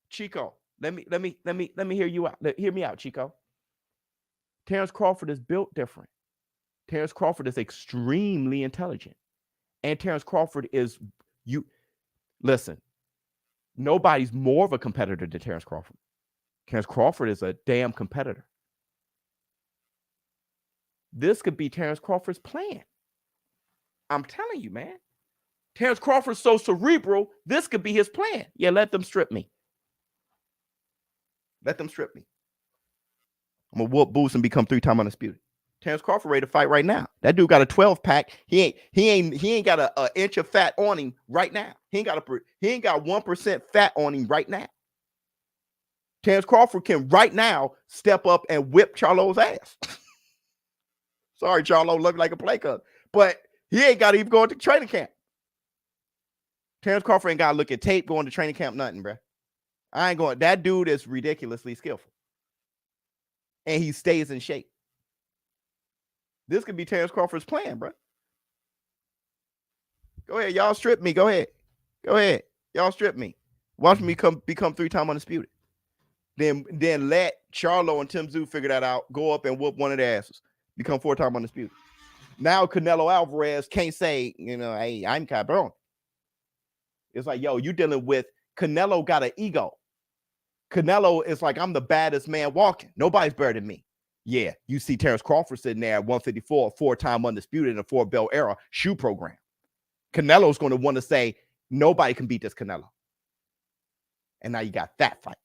Chico, let me hear you out. Hear me out, Chico. Terrence Crawford is built different. Terrence Crawford is extremely intelligent. And Terrence Crawford is listen, nobody's more of a competitor than Terrence Crawford. Terrence Crawford is a damn competitor. This could be Terrence Crawford's plan. I'm telling you, man. Terrence Crawford's so cerebral, this could be his plan. Yeah, let them strip me. Let them strip me. I'm gonna whoop Boots and become 3-time undisputed. Terrence Crawford ready to fight right now. That dude got a 12-pack. He ain't got an inch of fat on him right now. He ain't got 1% fat on him right now. Terrence Crawford can right now step up and whip Charlo's ass. Sorry, Charlo, look like a play cut, but he ain't got to even go into training camp. Terrence Crawford ain't got to look at tape going to training camp, nothing, bro. I ain't going. That dude is ridiculously skillful, and he stays in shape. This could be Terrence Crawford's plan, bro. Go ahead, y'all strip me. Go ahead, y'all strip me. Watch me become 3-time undisputed. Then let Charlo and Tim Tszyu figure that out. Go up and whoop one of their asses. Become 4-time undisputed. Now Canelo Alvarez can't say, hey, I'm Cabron. It's like, yo, you dealing with Canelo got an ego. Canelo is like, I'm the baddest man walking. Nobody's better than me. Yeah, you see Terrence Crawford sitting there at 154, 4-time undisputed in a 4-belt era shoe program. Canelo's going to want to say, nobody can beat this Canelo. And now you got that fight.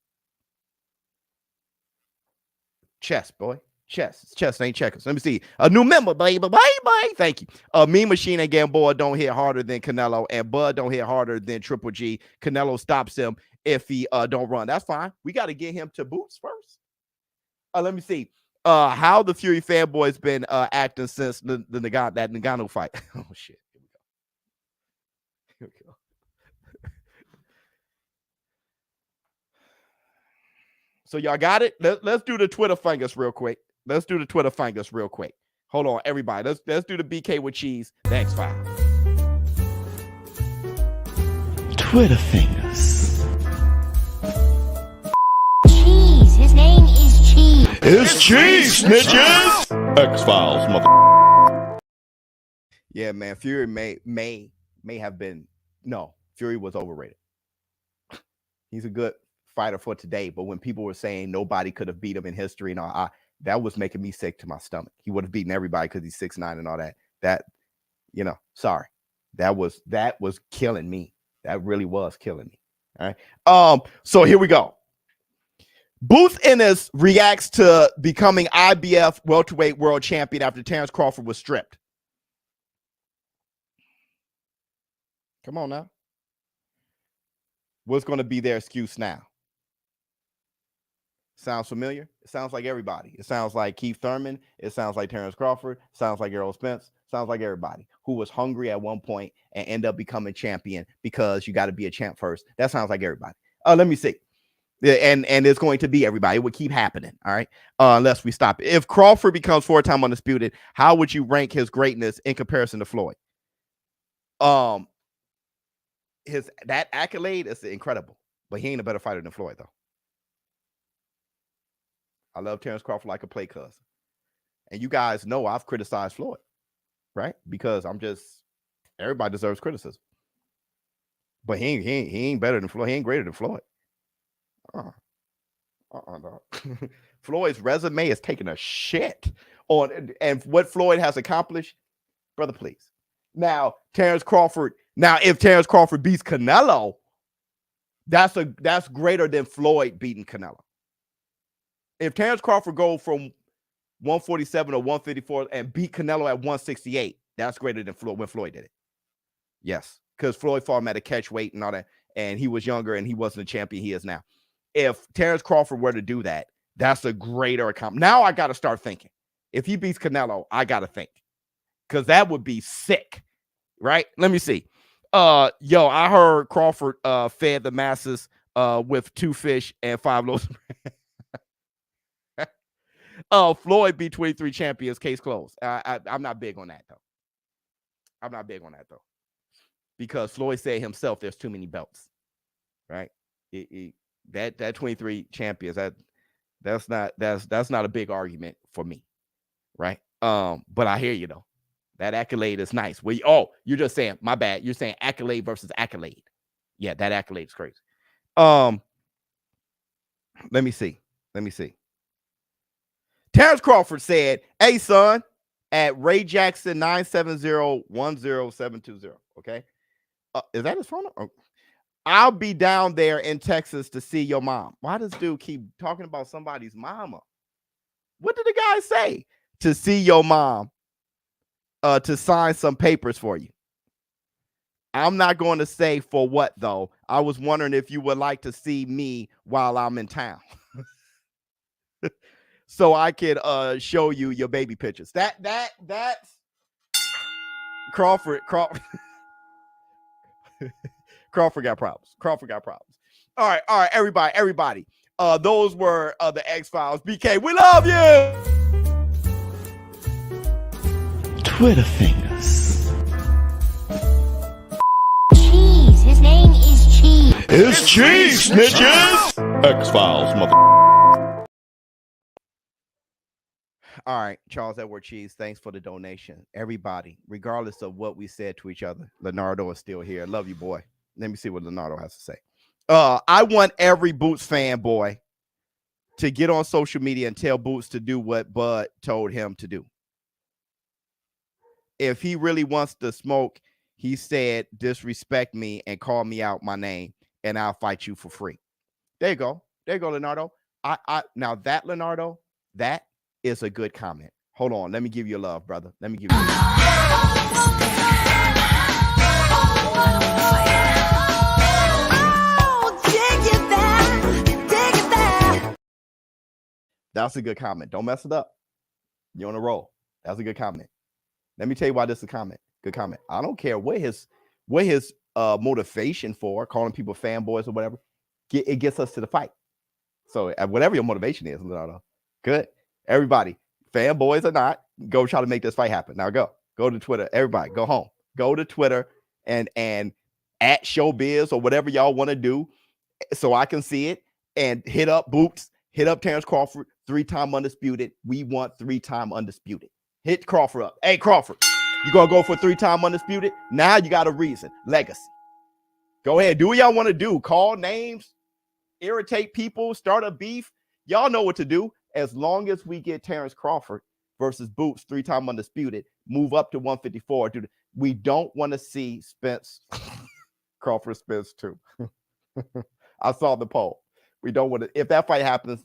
Chess, boy. Chess. Chess ain't checkers. Let me see. A new member, baby. Bye. Thank you. Mean Machine and Gamboa don't hit harder than Canelo, and Bud don't hit harder than Triple G. Canelo stops him if he don't run. That's fine. We got to get him to boots first. Let me see. How the Fury fanboys been acting since that Ngannou fight. Oh shit. Here we go. So y'all got it? Let's do the Twitter fingers real quick. Hold on, everybody. Let's do the BK with cheese. Thanks, fine. Twitter fingers. Cheese. His name is Cheese. It's cheese, snitches. X-Files, mother. Yeah, man. Fury may have been. No, Fury was overrated. He's a good fighter for today, but when people were saying nobody could have beat him in history and all, that was making me sick to my stomach. He would have beaten everybody because he's 6'9" and all that. Sorry. That was killing me. That really was killing me. All right. So here we go. Boots Ennis reacts to becoming IBF welterweight world champion after Terrence Crawford was stripped. Come on now. What's going to be their excuse now? Sounds familiar? It sounds like everybody. It sounds like Keith Thurman. It sounds like Terrence Crawford. It sounds like Errol Spence. Sounds like everybody who was hungry at one point and end up becoming champion because you got to be a champ first. That sounds like everybody. Let me see. And it's going to be everybody. It would keep happening. All right. Unless we stop it. If Crawford becomes 4-time undisputed, how would you rank his greatness in comparison to Floyd? That accolade is incredible, but he ain't a better fighter than Floyd, though. I love Terrence Crawford like a play cousin. And you guys know I've criticized Floyd, right? Because everybody deserves criticism. But he ain't better than Floyd. He ain't greater than Floyd. No. Floyd's resume is taking a shit on, and what Floyd has accomplished, brother, please. Now, if Terrence Crawford beats Canelo, that's greater than Floyd beating Canelo. If Terrence Crawford goes from 147 or 154 and beat Canelo at 168, that's greater than Floyd when Floyd did it. Yes, because Floyd fought him at a catch weight and all that, and he was younger and he wasn't the champion he is now. If Terrence Crawford were to do that, that's a greater accomplishment. Now I got to start thinking. If he beats Canelo, I got to think, because that would be sick, right? Let me see. I heard Crawford fed the masses with 2 fish and 5 loaves. Floyd beat 23 champions, case closed. I'm not big on that, though. because Floyd said himself there's too many belts, right? That 23 champions, that's not a big argument for me, right? But I hear you though. That accolade is nice. You're just saying, my bad. You're saying accolade versus accolade. Yeah, that accolade is crazy. Let me see. Terrence Crawford said, "Hey son, at Ray Jackson 970-10720." Okay. Is that his phone number? Oh. I'll be down there in Texas to see your mom. Why does dude keep talking about somebody's mama? What did the guy say? To see your mom, to sign some papers for you. I'm not going to say for what though. I was wondering if you would like to see me while I'm in town. So I could show you your baby pictures. That's Crawford. Crawford got problems. All right, everybody. Those were the X-Files. BK, we love you. Twitter fingers. Cheese. His name is Cheese. It's cheese, snitches. X-Files, mother. All right, Charles Edward Cheese, thanks for the donation. Everybody, regardless of what we said to each other, Leonardo is still here. Love you, boy. Let me see what Leonardo has to say. I want every Boots fanboy to get on social media and tell Boots to do what Bud told him to do. If he really wants to smoke, he said, disrespect me and call me out my name, and I'll fight you for free. There you go, Leonardo. Now that, Leonardo, that is a good comment. Hold on, let me give you love, brother. Let me give you That's a good comment. Don't mess it up. You're on a roll. That's a good comment. Let me tell you why this is a comment. Good comment. I don't care what his motivation for calling people fanboys or whatever. It gets us to the fight. So whatever your motivation is, Leonardo, good. Everybody, fanboys or not, go try to make this fight happen. Now go to Twitter. Everybody, go home. Go to Twitter and at ShowBizz or whatever y'all want to do, so I can see it, and hit up Boots, hit up Terrence Crawford, 3-time undisputed. We want 3-time undisputed. Hit Crawford up. Hey Crawford, you gonna go for 3-time undisputed? Now you got a reason. Legacy. Go ahead, do what y'all want to do. Call names, irritate people, start a beef. Y'all know what to do. As long as we get Terrence Crawford versus Boots, 3-time undisputed, move up to 154. Dude, we don't want to see Spence. Crawford Spence too. I saw the poll. We don't want to. If that fight happens,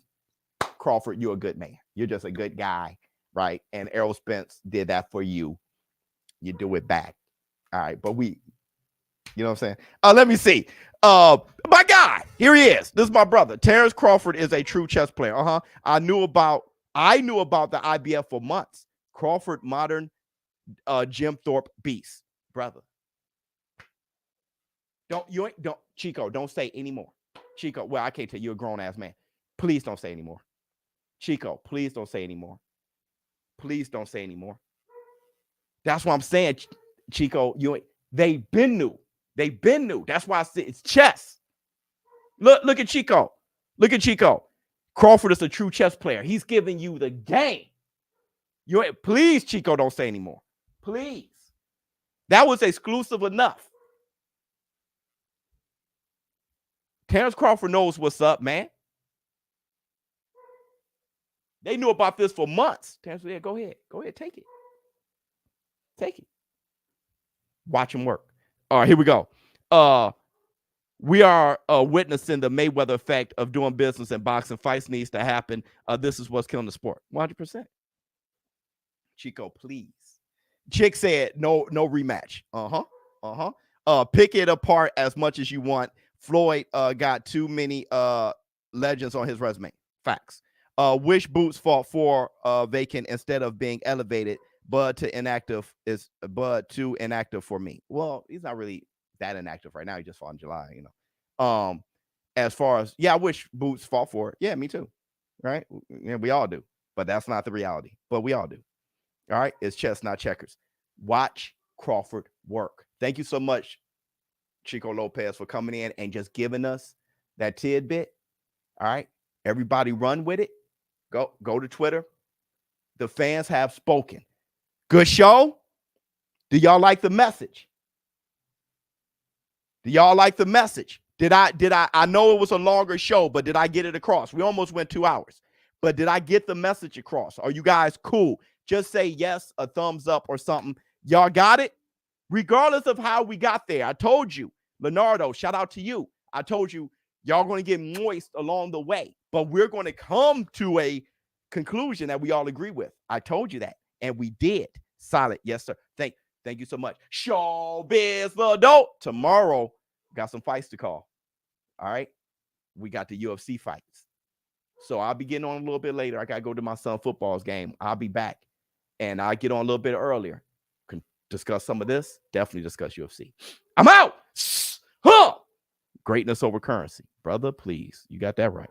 Crawford, you're a good man. You're just a good guy, right? And Errol Spence did that for you. You do it back. All right, but you know what I'm saying? Let me see. My guy, here he is. This is my brother. Terrence Crawford is a true chess player. I knew about the IBF for months. Crawford, modern Jim Thorpe beast, brother. Don't Chico, don't say anymore. Chico, well, I can't tell you, a grown ass man. Please don't say anymore. Chico, please don't say anymore. Please don't say anymore. That's what I'm saying, Chico. They've been new. That's why I said it's chess. Look at Chico. Look at Chico. Crawford is a true chess player. He's giving you the game. Please, Chico, don't say anymore. Please. That was exclusive enough. Terrence Crawford knows what's up, man. They knew about this for months. Terrence, yeah, go ahead. Go ahead, take it. Take it. Watch him work. All right, here we go. We are witnessing the Mayweather effect of doing business in boxing. Fights needs to happen. This is what's killing the sport. 100%. Chico, please. Chick said no rematch. Pick it apart as much as you want. Floyd got too many legends on his resume. Facts. Wish Boots fought for vacant instead of being elevated. Bud too inactive for me. Well, he's not really that inactive right now. He just fought in July, you know. As far as, I wish Boots fought for it. Yeah, me too. Right? Yeah, we all do. But that's not the reality. But we all do. All right? It's chess, not checkers. Watch Crawford work. Thank you so much, Chico Lopez, for coming in and just giving us that tidbit. All right. Everybody run with it. Go to Twitter. The fans have spoken. Good show. Do y'all like the message? Do y'all like the message? I know it was a longer show, but did I get it across? We almost went 2 hours. But did I get the message across? Are you guys cool? Just say yes, a thumbs up or something. Y'all got it? Regardless of how we got there. I told you, Leonardo, shout out to you. I told you, y'all going to get moist along the way. But we're going to come to a conclusion that we all agree with. I told you that. And we did. Solid. Yes, sir. Thank you so much. ShowBizz the Adult. Tomorrow, got some fights to call. All right? We got the UFC fights. So I'll be getting on a little bit later. I got to go to my son's football's game. I'll be back. And I'll get on a little bit earlier. Can discuss some of this. Definitely discuss UFC. I'm out. Huh. Greatness over currency. Brother, please. You got that right.